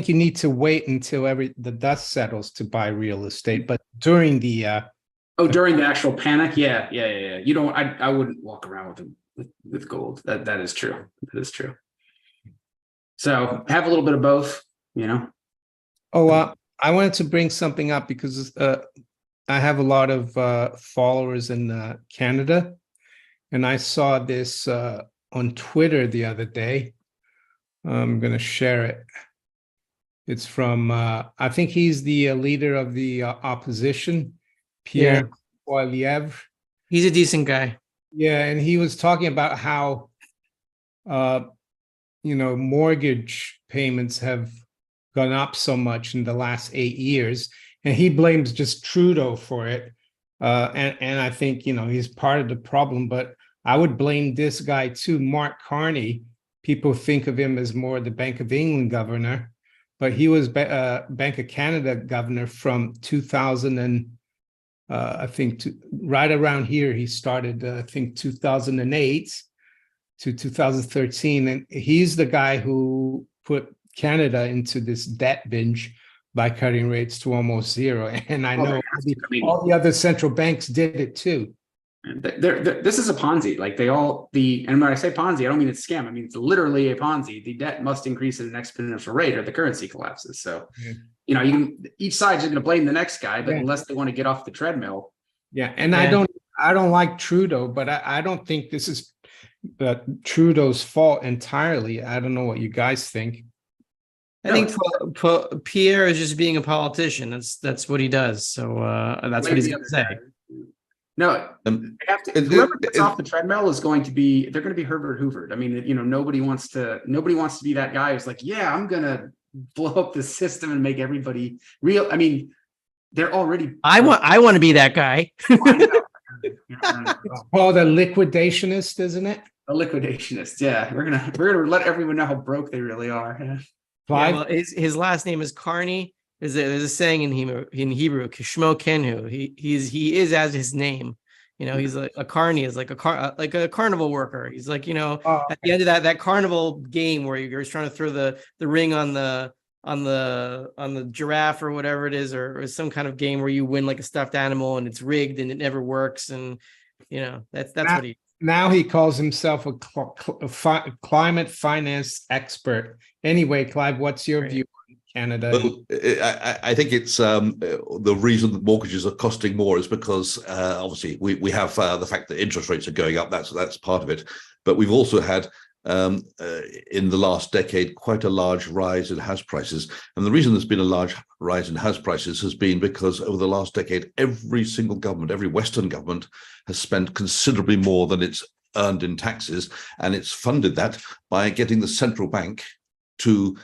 you need to wait until the dust settles to buy real estate. But during the during the actual panic, yeah. You don't. I wouldn't walk around with gold. That is true. That is true. So have a little bit of both. Oh, I wanted to bring something up because I have a lot of followers in Canada, and I saw this on Twitter the other day. I'm going to share it. It's from, I think he's the leader of the opposition, Pierre Poilievre. He's a decent guy. Yeah, and he was talking about how, mortgage payments have gone up so much in the last 8 years, and he blames just Trudeau for it. And I think, he's part of the problem, but I would blame this guy too, Mark Carney. People think of him as more the Bank of England governor, but he was Bank of Canada governor from 2000 and I think right around here he started, I think 2008 to 2013, and he's the guy who put Canada into this debt binge by cutting rates to almost zero. And I know all the other central banks did it too. This is a Ponzi. Like and when I say Ponzi, I don't mean it's a scam. I mean, it's literally a Ponzi. The debt must increase at an exponential rate or the currency collapses. So, each side's going to blame the next guy, but unless they want to get off the treadmill. Yeah. And I don't like Trudeau, but I don't think this is Trudeau's fault entirely. I don't know what you guys think. I think Pierre is just being a politician. That's what he does. So that's what he's going to say. No, whoever gets off the treadmill is going to be. They're going to be Herbert Hoovered. I mean, nobody wants to be that guy who's like, yeah, I'm going to blow up the system and make everybody real. I mean, they're already. I want to be that guy. Oh, the liquidationist, isn't it? A liquidationist. Yeah, we're gonna let everyone know how broke they really are. Yeah. Yeah, well, his last name is Carney. There's a saying in Hebrew, Kishmo Kenhu. He is as his name. He's like a carny is like a carnival worker. He's like, at the end of that carnival game where you're trying to throw the ring on the giraffe or whatever it is, or some kind of game where you win like a stuffed animal and it's rigged and it never works. And that's what he. Now he calls himself a climate finance expert. Anyway, Clive, what's your view on Canada? Well, I think it's the reason that mortgages are costing more is because obviously we have the fact that interest rates are going up. That's part of it. But we've also had in the last decade quite a large rise in house prices. And the reason there's been a large rise in house prices has been because over the last decade, every single government, every Western government has spent considerably more than it's earned in taxes. And it's funded that by getting the central bank to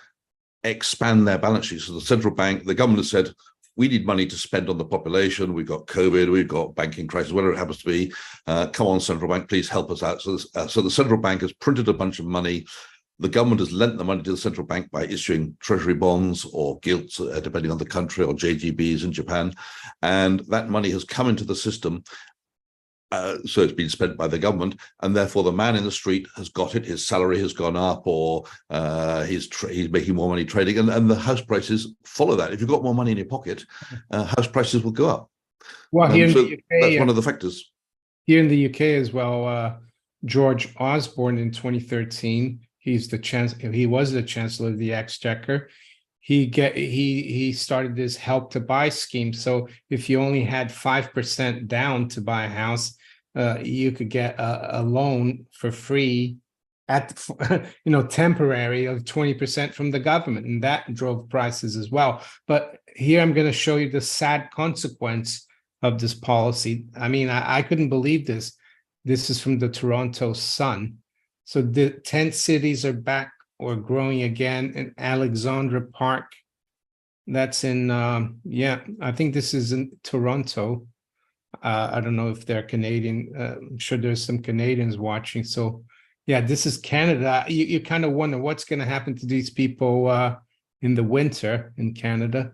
expand their balance sheets. So the central bank, the government has said, we need money to spend on the population. We've got COVID, we've got banking crisis, whatever it happens to be. Come on, central bank, please help us out. So the central bank has printed a bunch of money. The government has lent the money to the central bank by issuing treasury bonds or gilts, depending on the country, or JGBs in Japan. And that money has come into the system. So it's been spent by the government, and therefore the man in the street has got it. His salary has gone up, or he's making more money trading, and the house prices follow that. If you've got more money in your pocket, house prices will go up. Well, here in so the UK, that's one of the factors. Here in the UK as well, George Osborne in 2013. He was the Chancellor of the Exchequer. He started this Help to Buy scheme. So if you only had 5% down to buy a house, you could get a loan for free at temporary of 20% from the government, and that drove prices as well. But here I'm going to show you the sad consequence of this policy. I mean, I couldn't believe this. This is from the Toronto Sun. So the 10 cities are back or growing again in Alexandra Park. That's in I think this is in Toronto. I don't know if they're Canadian. I'm sure there's some Canadians watching. So yeah, this is Canada. You kind of wonder what's going to happen to these people in the winter in Canada.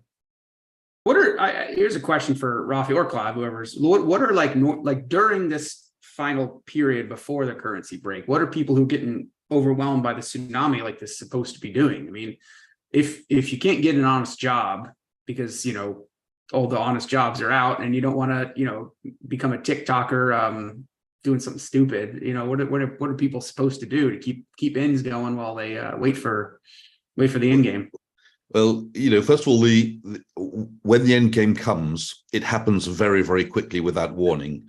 Here's a question for Rfai or Clive, whoever's. What are like during this final period before the currency break? What are people who getting overwhelmed by the tsunami like this supposed to be doing? I mean, if you can't get an honest job because all the honest jobs are out, and you don't want to become a TikToker doing something stupid, what are people supposed to do to keep ends going while they wait for the end game? Well, first of all, when the end game comes, it happens very, very quickly without warning.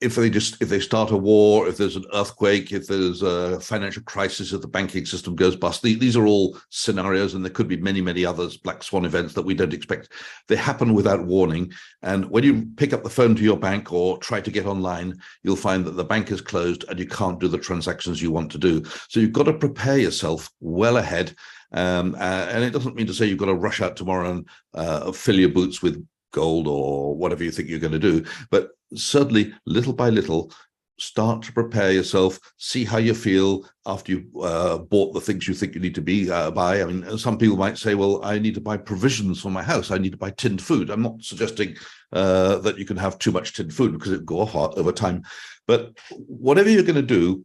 If they start a war, if there's an earthquake, if there's a financial crisis, if the banking system goes bust, these are all scenarios, and there could be many, many others, black swan events that we don't expect. They happen without warning. And when you pick up the phone to your bank or try to get online, you'll find that the bank is closed and you can't do the transactions you want to do. So you've got to prepare yourself well ahead. And it doesn't mean to say you've got to rush out tomorrow and fill your boots with gold or whatever you think you're going to do. But certainly, little by little, start to prepare yourself, see how you feel after you've bought the things you think you need to buy. I mean, some people might say, well, I need to buy provisions for my house. I need to buy tinned food. I'm not suggesting that you can have too much tinned food because it'll go off over time. But whatever you're going to do,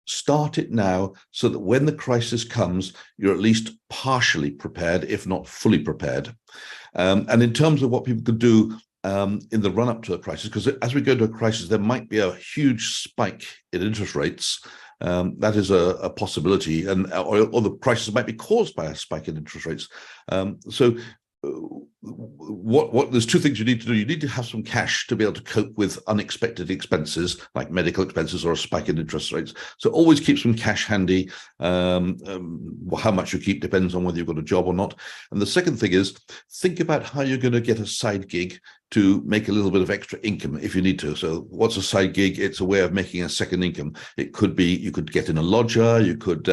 start it now so that when the crisis comes, you're at least partially prepared, if not fully prepared. And in terms of what people could do in the run-up to a crisis, because as we go to a crisis, there might be a huge spike in interest rates. That is a possibility, or the crisis might be caused by a spike in interest rates. So there's two things you need to do. You need to have some cash to be able to cope with unexpected expenses like medical expenses or a spike in interest rates. So always keep some cash handy. How much you keep depends on whether you've got a job or not. And the second thing is, think about how you're going to get a side gig to make a little bit of extra income if you need to. So what's a side gig? It's a way of making a second income. It could be you could get in a lodger, you could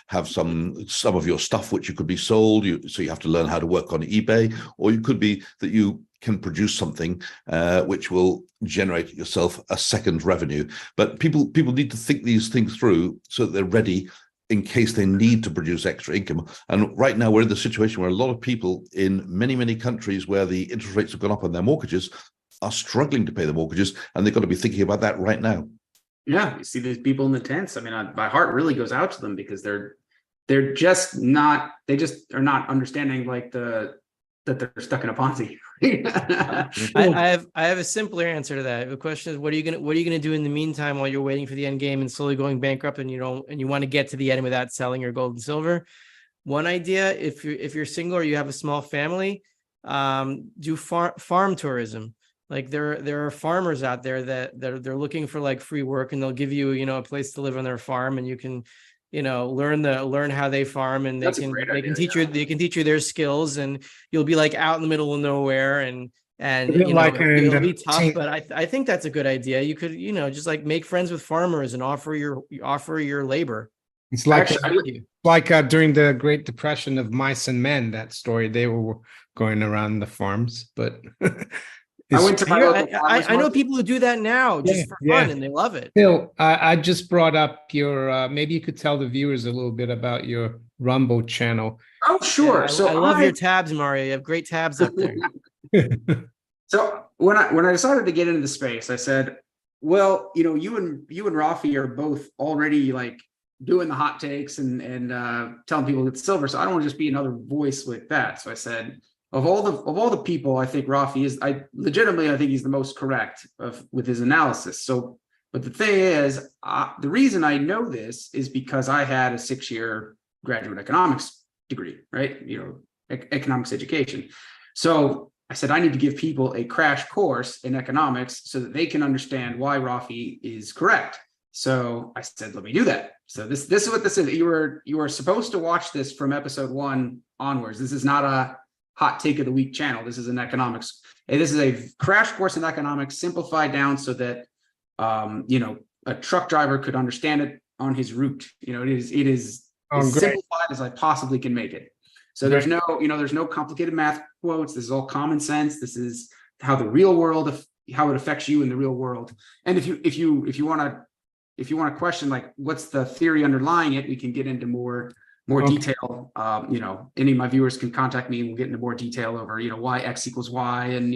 have some of your stuff which you could be sold, so you have to learn how to work on eBay, or you could be that you can produce something which will generate yourself a second revenue. But people need to think these things through so that they're ready in case they need to produce extra income. And right now we're in the situation where a lot of people in many, many countries where the interest rates have gone up on their mortgages are struggling to pay the mortgages, and they've got to be thinking about that right now. Yeah, you see these people in the tents. I mean, my heart really goes out to them because they just are not understanding that they're stuck in a Ponzi. I have a simpler answer to that. The question is, what are you gonna do in the meantime while you're waiting for the end game and slowly going bankrupt, and you want to get to the end without selling your gold and silver? One idea, if you're single or you have a small family, do farm tourism. Like there are farmers out there that they're looking for like free work, and they'll give you a place to live on their farm, and you can learn how they farm, and they can teach you their skills, and you'll be like out in the middle of nowhere, and it'll be tough, but I think that's a good idea. You could just like make friends with farmers and offer your labor. It's like during the Great Depression of Mice and Men, that story, they were going around the farms, but I went to my I know people who do that now just for fun, and they love it. Phil, I just brought up your, maybe you could tell the viewers a little bit about your Rumble channel. Oh, sure. Yeah, I love your tabs, Mario. You have great tabs up there. So when I decided to get into the space, I said, well, you and Rfai are both already like doing the hot takes and telling people to get silver. So I don't want to just be another voice with that. So I said, of all the people, I think Rfai is, I think he's the most correct with his analysis. So But the thing is, the reason I know this is because I had a 6-year graduate economics degree, right? Economics education. So I said, I need to give people a crash course in economics so that they can understand why Rfai is correct. So I said, let me do that. So this is what this is. You were supposed to watch this from episode 1 onwards. This is not a hot take of the week channel. This is an economics. This is a crash course in economics, simplified down so that a truck driver could understand it on his route. It is as simplified as I possibly can make it. So there's no complicated math quotes. This is all common sense. This is how the real world, how it affects you in the real world. And if you want to question like what's the theory underlying it, we can get into more detail. Any of my viewers can contact me and we'll get into more detail over why X equals Y and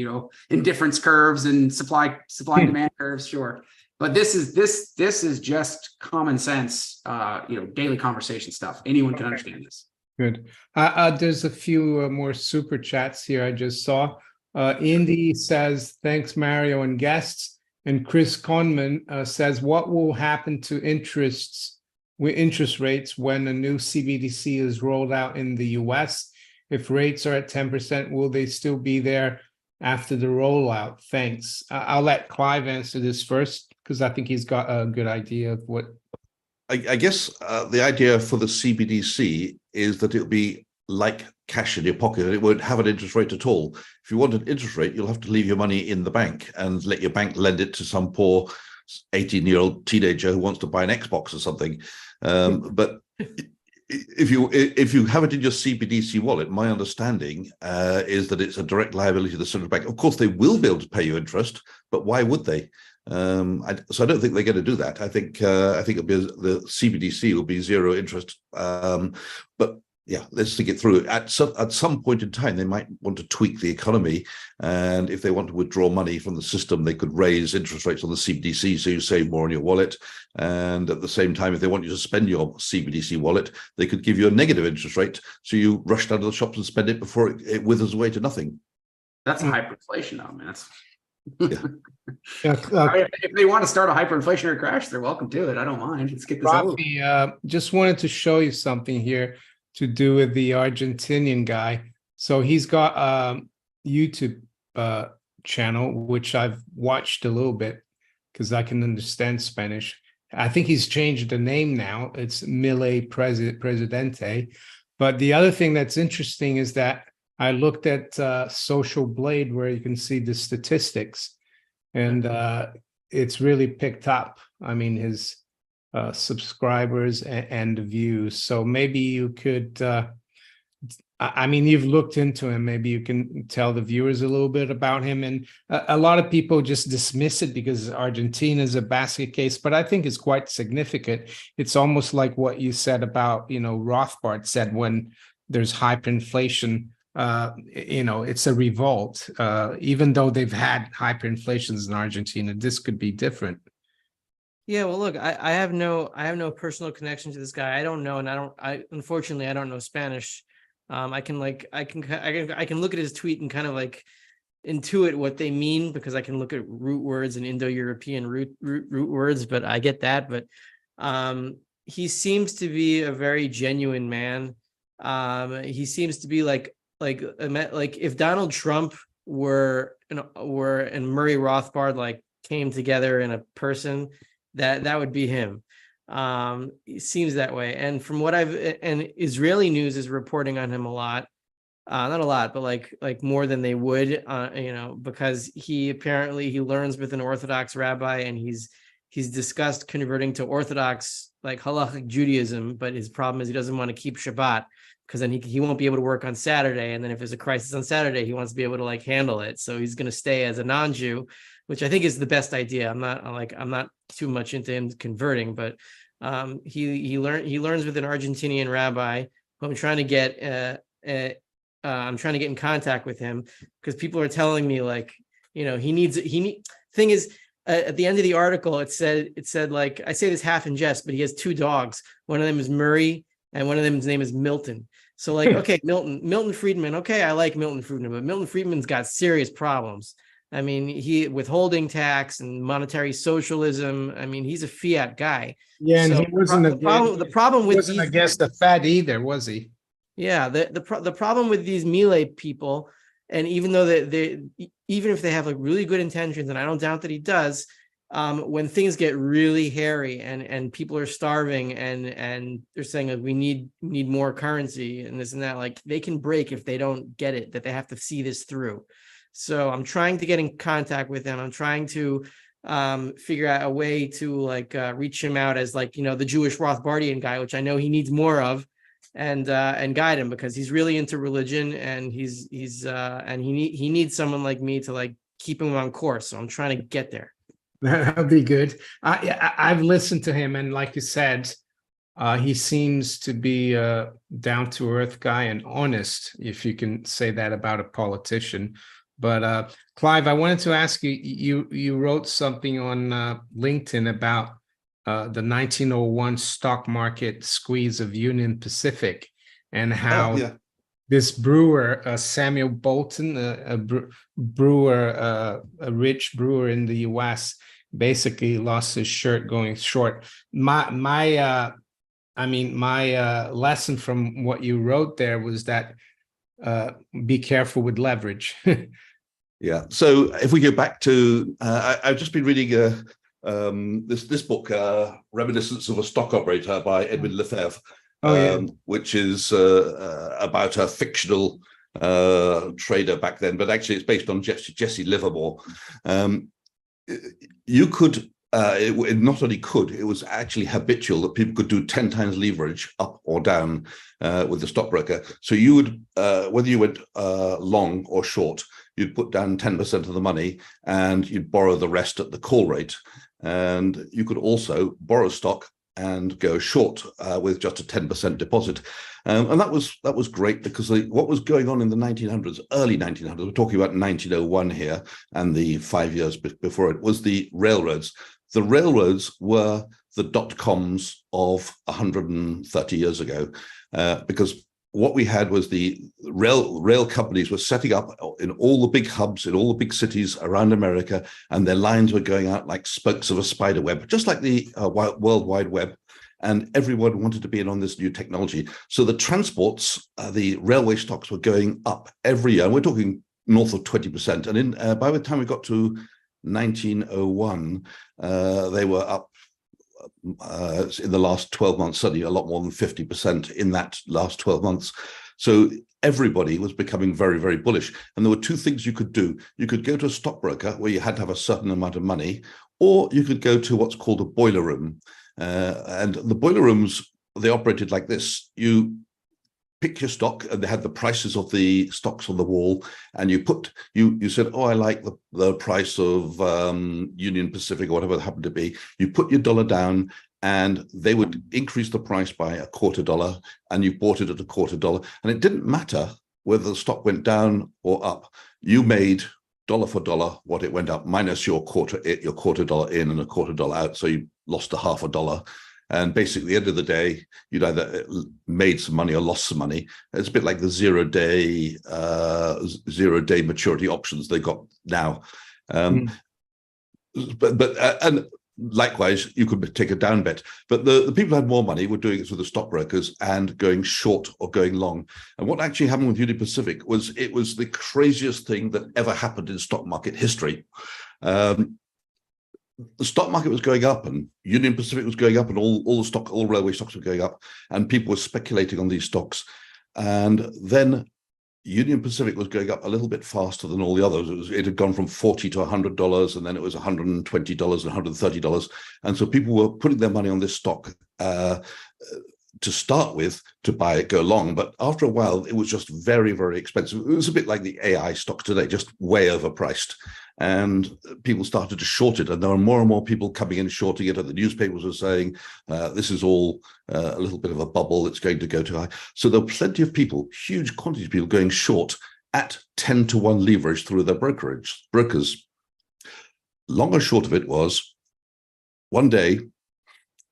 indifference curves and supply and demand curves. Sure. But this is just common sense, daily conversation stuff. Anyone can understand this. Good. There's a few more super chats here I just saw. Indy says, thanks, Mario and guests. And Chris Conman says, what will happen to interest rates when a new CBDC is rolled out in the US? If rates are at 10%, will they still be there after the rollout? Thanks. I'll let Clive answer this first, because I think he's got a good idea of what. I guess the idea for the CBDC is that it'll be like cash in your pocket and it won't have an interest rate at all. If you want an interest rate, you'll have to leave your money in the bank and let your bank lend it to some poor 18-year-old teenager who wants to buy an Xbox or something. But if you have it in your CBDC wallet, my understanding is that it's a direct liability to the central bank. Of course, they will be able to pay you interest, but why would they? So I don't think they're going to do that. I think it'll be the CBDC will be zero interest. But yeah, let's think it through. At some point in time, they might want to tweak the economy, and if they want to withdraw money from the system, they could raise interest rates on the CBDC, so you save more on your wallet. And at the same time, if they want you to spend your CBDC wallet, they could give you a negative interest rate, so you rush down to the shops and spend it before it withers away to nothing. That's a hyperinflation, though, man. Yeah. If they want to start a hyperinflationary crash, they're welcome to it. I don't mind. Let's get this over. Just wanted to show you something here to do with the Argentinian guy. So he's got a YouTube channel, which I've watched a little bit because I can understand Spanish. I think he's changed the name now. It's Milei Presidente. But the other thing that's interesting is that I looked at Social Blade, where you can see the statistics, and it's really picked up. I mean, his subscribers and the views. So maybe you could, I mean, you've looked into him. Maybe you can tell the viewers a little bit about him. And a lot of people just dismiss it because Argentina is a basket case, but I think it's quite significant. It's almost like what you said about, Rothbard said when there's hyperinflation, it's a revolt. Even though they've had hyperinflations in Argentina, this could be different. Yeah, well, look, I have no personal connection to this guy. I don't know, and unfortunately I don't know Spanish. I can look at his tweet and kind of like intuit what they mean, because I can look at root words and Indo-European root words, but I get that. But he seems to be a very genuine man. He seems to be like if Donald Trump were and Murray Rothbard like came together in a person, that would be him. It seems that way. And from what and Israeli news is reporting on him a lot, not a lot, but like more than they would, because he apparently learns with an Orthodox rabbi, and he's discussed converting to Orthodox, like halachic Judaism. But his problem is he doesn't want to keep Shabbat, because then he won't be able to work on Saturday. And then if there's a crisis on Saturday, he wants to be able to like handle it. So he's going to stay as a non-Jew, which I think is the best idea. I'm not too much into him converting, but he learns with an Argentinian rabbi who I'm trying to get in contact with him, because people are telling me thing is, at the end of the article, it said like, I say this half in jest, but he has 2 dogs. One of them is Murray and one of them's name is Milton. So like, okay, Milton Friedman. Okay, I like Milton Friedman, but Milton Friedman's got serious problems. I mean, he withholding tax and monetary socialism. I mean, he's a fiat guy. Yeah, and So he wasn't the problem with wasn't these, against the Fed either, was he? yeah, the problem with these Milei people, and even though they even if they have like really good intentions, and I don't doubt that he does, when things get really hairy and people are starving and they're saying like we need more currency and this and that, like they can break if they don't get it, that they have to see this through. So I'm trying to get in contact with him. I'm trying to figure out a way to like reach him out as like, you know, the Jewish Rothbardian guy, which I know he needs more of, and guide him, because he's really into religion, and he needs someone like me to like keep him on course. So I'm trying to get there. That'll be good. I've listened to him, and like you said, he seems to be a down-to-earth guy and honest, if you can say that about a politician. But Clive, I wanted to ask you, you wrote something on LinkedIn about the 1901 stock market squeeze of Union Pacific, and how this brewer, Samuel Bolton, a brewer, a rich brewer in the US, basically lost his shirt going short. My lesson from what you wrote there was that be careful with leverage. Yeah. So if we go back to, I've just been reading this book, Reminiscence of a Stock Operator by Edwin Lefebvre, which is about a fictional trader back then, but actually it's based on Jesse Livermore. You could, it not only could, it was actually habitual that people could do 10 times leverage up or down with the stockbroker. So you would, whether you went long or short, you'd put down 10% of the money and you'd borrow the rest at the call rate. And you could also borrow stock and go short with just a 10% deposit. And that was great, because what was going on in the 1900s, early 1900s, we're talking about 1901 here, and the 5 years before it, was the railroads. The railroads were the dot-coms of 130 years ago, because what we had was the rail companies were setting up in all the big hubs, in all the big cities around America, and their lines were going out like spokes of a spider web, just like the World Wide Web. And everyone wanted to be in on this new technology. So the transports, the railway stocks were going up every year. And we're talking north of 20%. And by the time we got to 1901, they were up in the last 12 months, certainly a lot more than 50% in that last 12 months. So everybody was becoming very, very bullish. And there were two things you could do. You could go to a stockbroker where you had to have a certain amount of money, or you could go to what's called a boiler room. And the boiler rooms, they operated like this. You pick your stock, and they had the prices of the stocks on the wall, and you said, oh, I like the price of Union Pacific or whatever it happened to be. You put your dollar down, and they would increase the price by $0.25, and you bought it at $0.25. And it didn't matter whether the stock went down or up. You made dollar for dollar what it went up, minus your $0.25 in and $0.25 out. So you lost $0.50. And basically, at the end of the day, you'd either made some money or lost some money. It's a bit like the zero-day maturity options they got now. And likewise, you could take a down bet. But the people who had more money were doing it through the stockbrokers and going short or going long. And what actually happened with Union Pacific was it was the craziest thing that ever happened in stock market history. The stock market was going up, and Union Pacific was going up, and all railway stocks were going up, and people were speculating on these stocks. And then Union Pacific was going up a little bit faster than all the others. It had gone from $40 to $100, and then it was $120 and $130. And so people were putting their money on this stock to start with, to buy it, go long. But after a while, it was just very, very expensive. It was a bit like the AI stock today, just way overpriced. And people started to short it, and there were more and more people coming in shorting it, and the newspapers were saying, this is all a little bit of a bubble, it's going to go too high. So there were plenty of people, huge quantities of people going short at 10-to-1 leverage through their brokers. Long and short of it was, one day,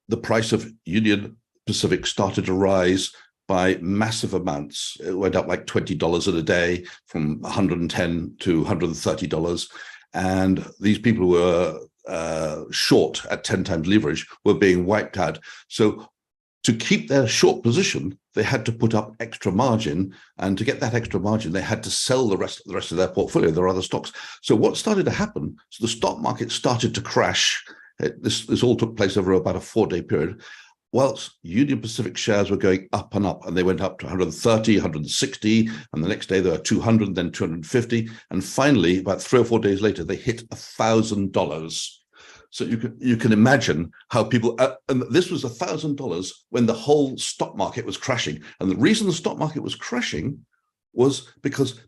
the price of Union Pacific started to rise by massive amounts. It went up like $20 a day, from $110 to $130. and these people who were short at 10 times leverage were being wiped out. So to keep their short position, they had to put up extra margin, and to get that extra margin, they had to sell the rest of their portfolio, their other stocks. So what started to happen? So the stock market started to crash. This all took place over about a 4-day period, whilst Union Pacific shares were going up and up, and they went up to 130, 160, and the next day they were 200, then 250, and finally, about 3 or 4 days later, they hit $1,000. So you can imagine how people, and this was $1,000 when the whole stock market was crashing. And the reason the stock market was crashing was because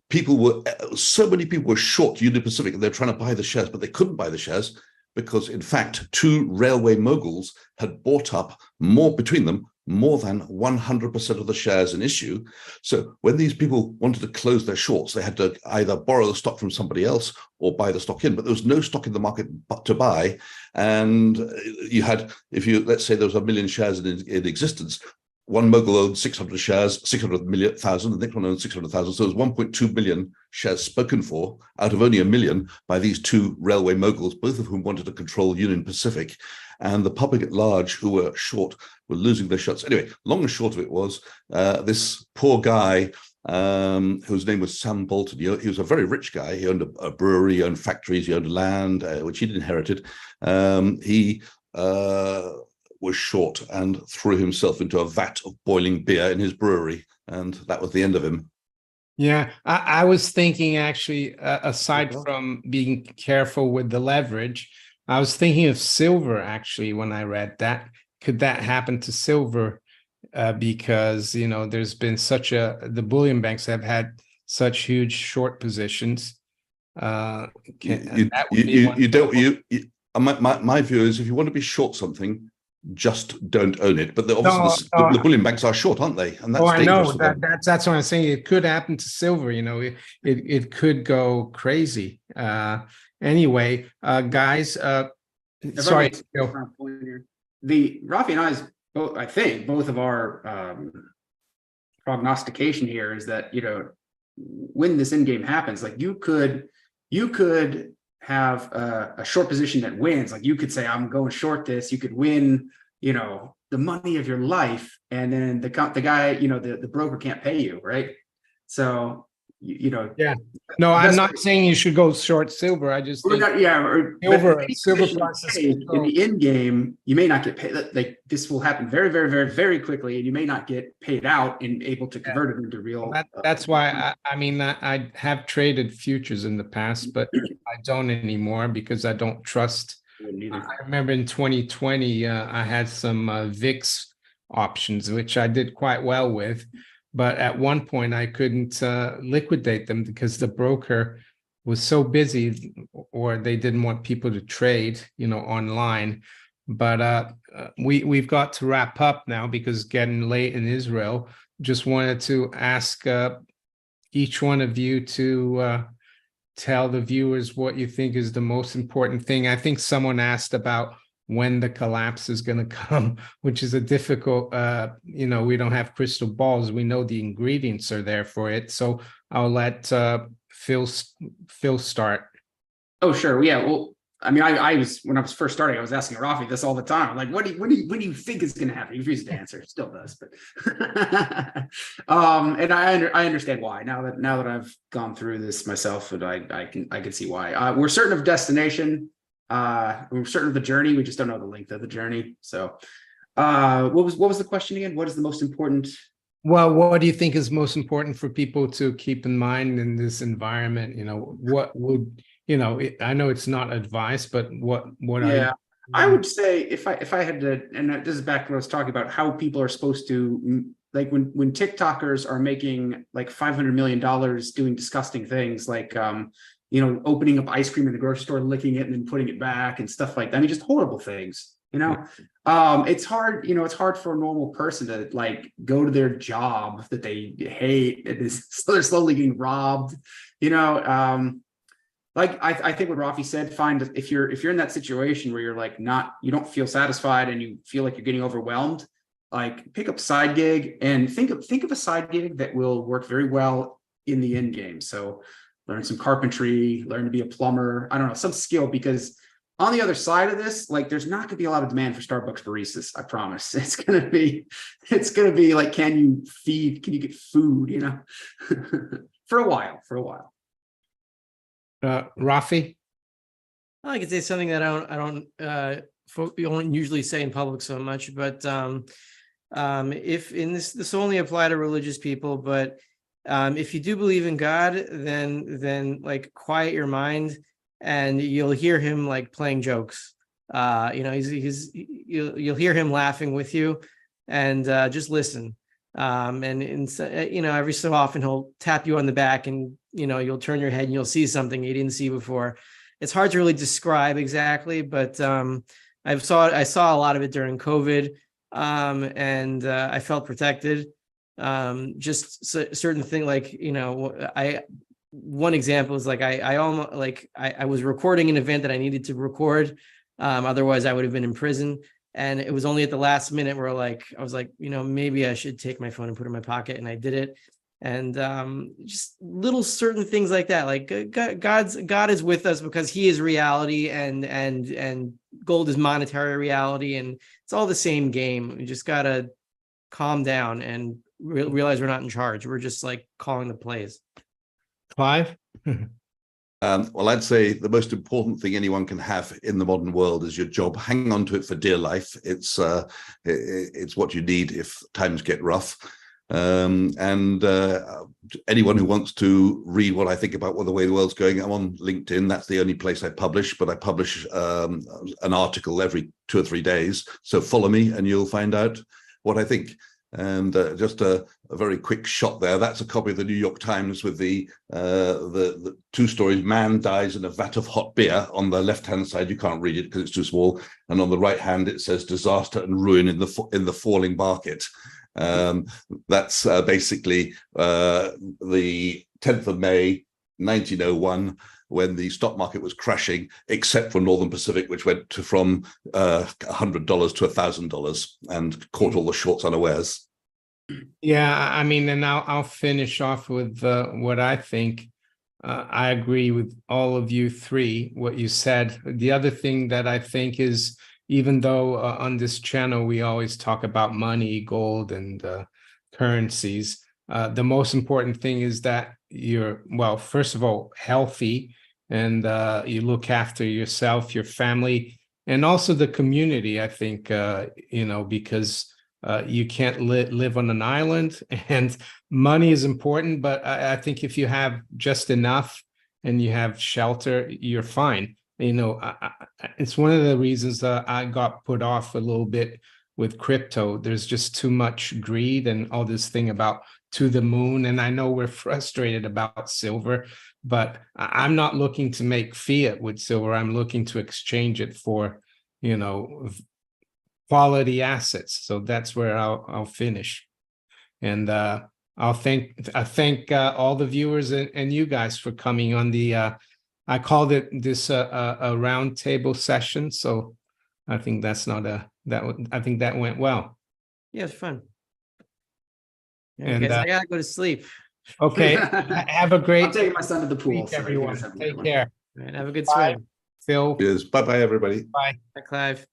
so many people were short Union Pacific, and they're trying to buy the shares, but they couldn't buy the shares because, in fact, 2 railway moguls had bought up between them more than 100% of the shares in issue. So when these people wanted to close their shorts, they had to either borrow the stock from somebody else or buy the stock in, but there was no stock in the market to buy. And let's say there was 1 million shares in existence, one mogul owned 600 shares, 600,000, and the next one owned 600,000. So there's 1.2 million shares spoken for out of only 1 million by these 2 railway moguls, both of whom wanted to control Union Pacific. And the public at large who were short were losing their shots. Anyway, long and short of it was this poor guy whose name was Sam Bolton. He was a very rich guy. He owned a brewery, he owned factories, he owned land, which he'd inherited. He was short and threw himself into a vat of boiling beer in his brewery. And that was the end of him. Yeah, I was thinking actually, aside from being careful with the leverage, I was thinking of silver actually when I read that. Could that happen to silver? Because, there's been the bullion banks have had such huge short positions. My view is if you want to be short something, just don't own it. But obviously the bullion banks are short, aren't they? And that's I know that's what I'm saying. It could happen to silver. It could go crazy. Anyway, guys. Sorry. Raffi and I's both, I think, both of our prognostication here is that when this end game happens, like you could have a short position that wins. Like you could say, I'm going short this. You could win, the money of your life, and then the guy, the broker can't pay you, right? So yeah. No, I'm not saying you should go short silver. I just think silver prices in the end game, you may not get paid. Like this will happen very, very, very, very quickly, and you may not get paid out and able to convert it into real. That's why I have traded futures in the past, but I don't anymore because I don't trust. I remember in 2020, I had some VIX options, which I did quite well with. But at one point, I couldn't liquidate them because the broker was so busy, or they didn't want people to trade, online. But we've got to wrap up now because it's getting late in Israel. Just wanted to ask each one of you to tell the viewers what you think is the most important thing. I think someone asked about when the collapse is going to come, which is a difficult, we don't have crystal balls. We know the ingredients are there for it. So I'll let Phil start. Oh, sure. Yeah. Well, I was, when I was first starting, I was asking Raffi this all the time. I'm like, what do you think is going to happen? He refuses to answer. Still does, but and I understand why now that I've gone through this myself, and I can see why. We're certain of destination. We're certain of the journey. We just don't know the length of the journey. So, what was the question again? What is the most important? Well, what do you think is most important for people to keep in mind in this environment? What would I know it's not advice, but what? Yeah, I would say if I had to, and this is back to what I was talking about, how people are supposed to, like when TikTokers are making like $500 million doing disgusting things like opening up ice cream in the grocery store, licking it and then putting it back and stuff like that. Just horrible things, It's hard, it's hard for a normal person to like go to their job that they hate. So they're slowly getting robbed, I think what Raffi said, if you're in that situation where you're like you don't feel satisfied and you feel like you're getting overwhelmed, like pick up a side gig and think of a side gig that will work very well in the end game. So learn some carpentry, learn to be a plumber. I don't know, some skill, because on the other side of this, like, there's not gonna be a lot of demand for Starbucks baristas. I promise. It's gonna be like, can you get food, you know, for a while. Rafi? I could say something that you don't usually say in public so much, but if in this only apply to religious people, but if you do believe in God, then like quiet your mind and you'll hear him like playing jokes. You know, you'll hear him laughing with you, and just listen. You know, every so often he'll tap you on the back, and you know, you'll turn your head and you'll see something you didn't see before. It's hard to really describe exactly, but I saw a lot of it during COVID, and I felt protected. Just certain thing, like, you know, one example is like I almost like I was recording an event that I needed to record, otherwise I would have been in prison. And it was only at the last minute where I was like, you know, maybe I should take my phone and put it in my pocket, and I did it. And just little certain things like that, like God is with us because he is reality, and gold is monetary reality, and it's all the same game. We just gotta calm down and realize we're not in charge. We're just like calling the plays. Clive? Well, I'd say the most important thing anyone can have in the modern world is your job. Hang on to it for dear life. It's what you need if times get rough. Anyone who wants to read what I think about the way the world's going, I'm on LinkedIn. That's the only place I publish, but I publish an article every 2 or 3 days. So follow me and you'll find out what I think. And just a very quick shot there. That's a copy of the New York Times with the 2 stories. Man dies in a vat of hot beer. On the left-hand side, you can't read it because it's too small. And on the right hand, it says disaster and ruin in the falling market. That's basically the 10th of May, 1901, when the stock market was crashing, except for Northern Pacific, which went from $100 to $1,000 and caught all the shorts unawares. Yeah, I mean, and I'll finish off with what I think. I agree with all of you three, what you said. The other thing that I think is, even though on this channel we always talk about money, gold, and currencies, the most important thing is that you're, well, first of all, healthy, and you look after yourself, your family, and also the community. I think, you know, because you can't live on an island, and money is important, but I think if you have just enough and you have shelter, you're fine. You know, it's one of the reasons I got put off a little bit with crypto. There's just too much greed and all this thing about to the moon. And I know we're frustrated about silver, but I'm not looking to make fiat with silver. I'm looking to exchange it for, you know, quality assets. So that's where I'll finish. And I thank all the viewers and you guys for coming on the I called it this a roundtable session, so I think that's not I think that went well. Yeah, it's fun. Yeah, And guys, I gotta go to sleep. okay, have a great I'm taking my son to the pool. week, So everyone. have a good Take one. care. All right, have a good Bye. swim. Phil. Cheers. Bye-bye, everybody. Bye. Bye, Clive.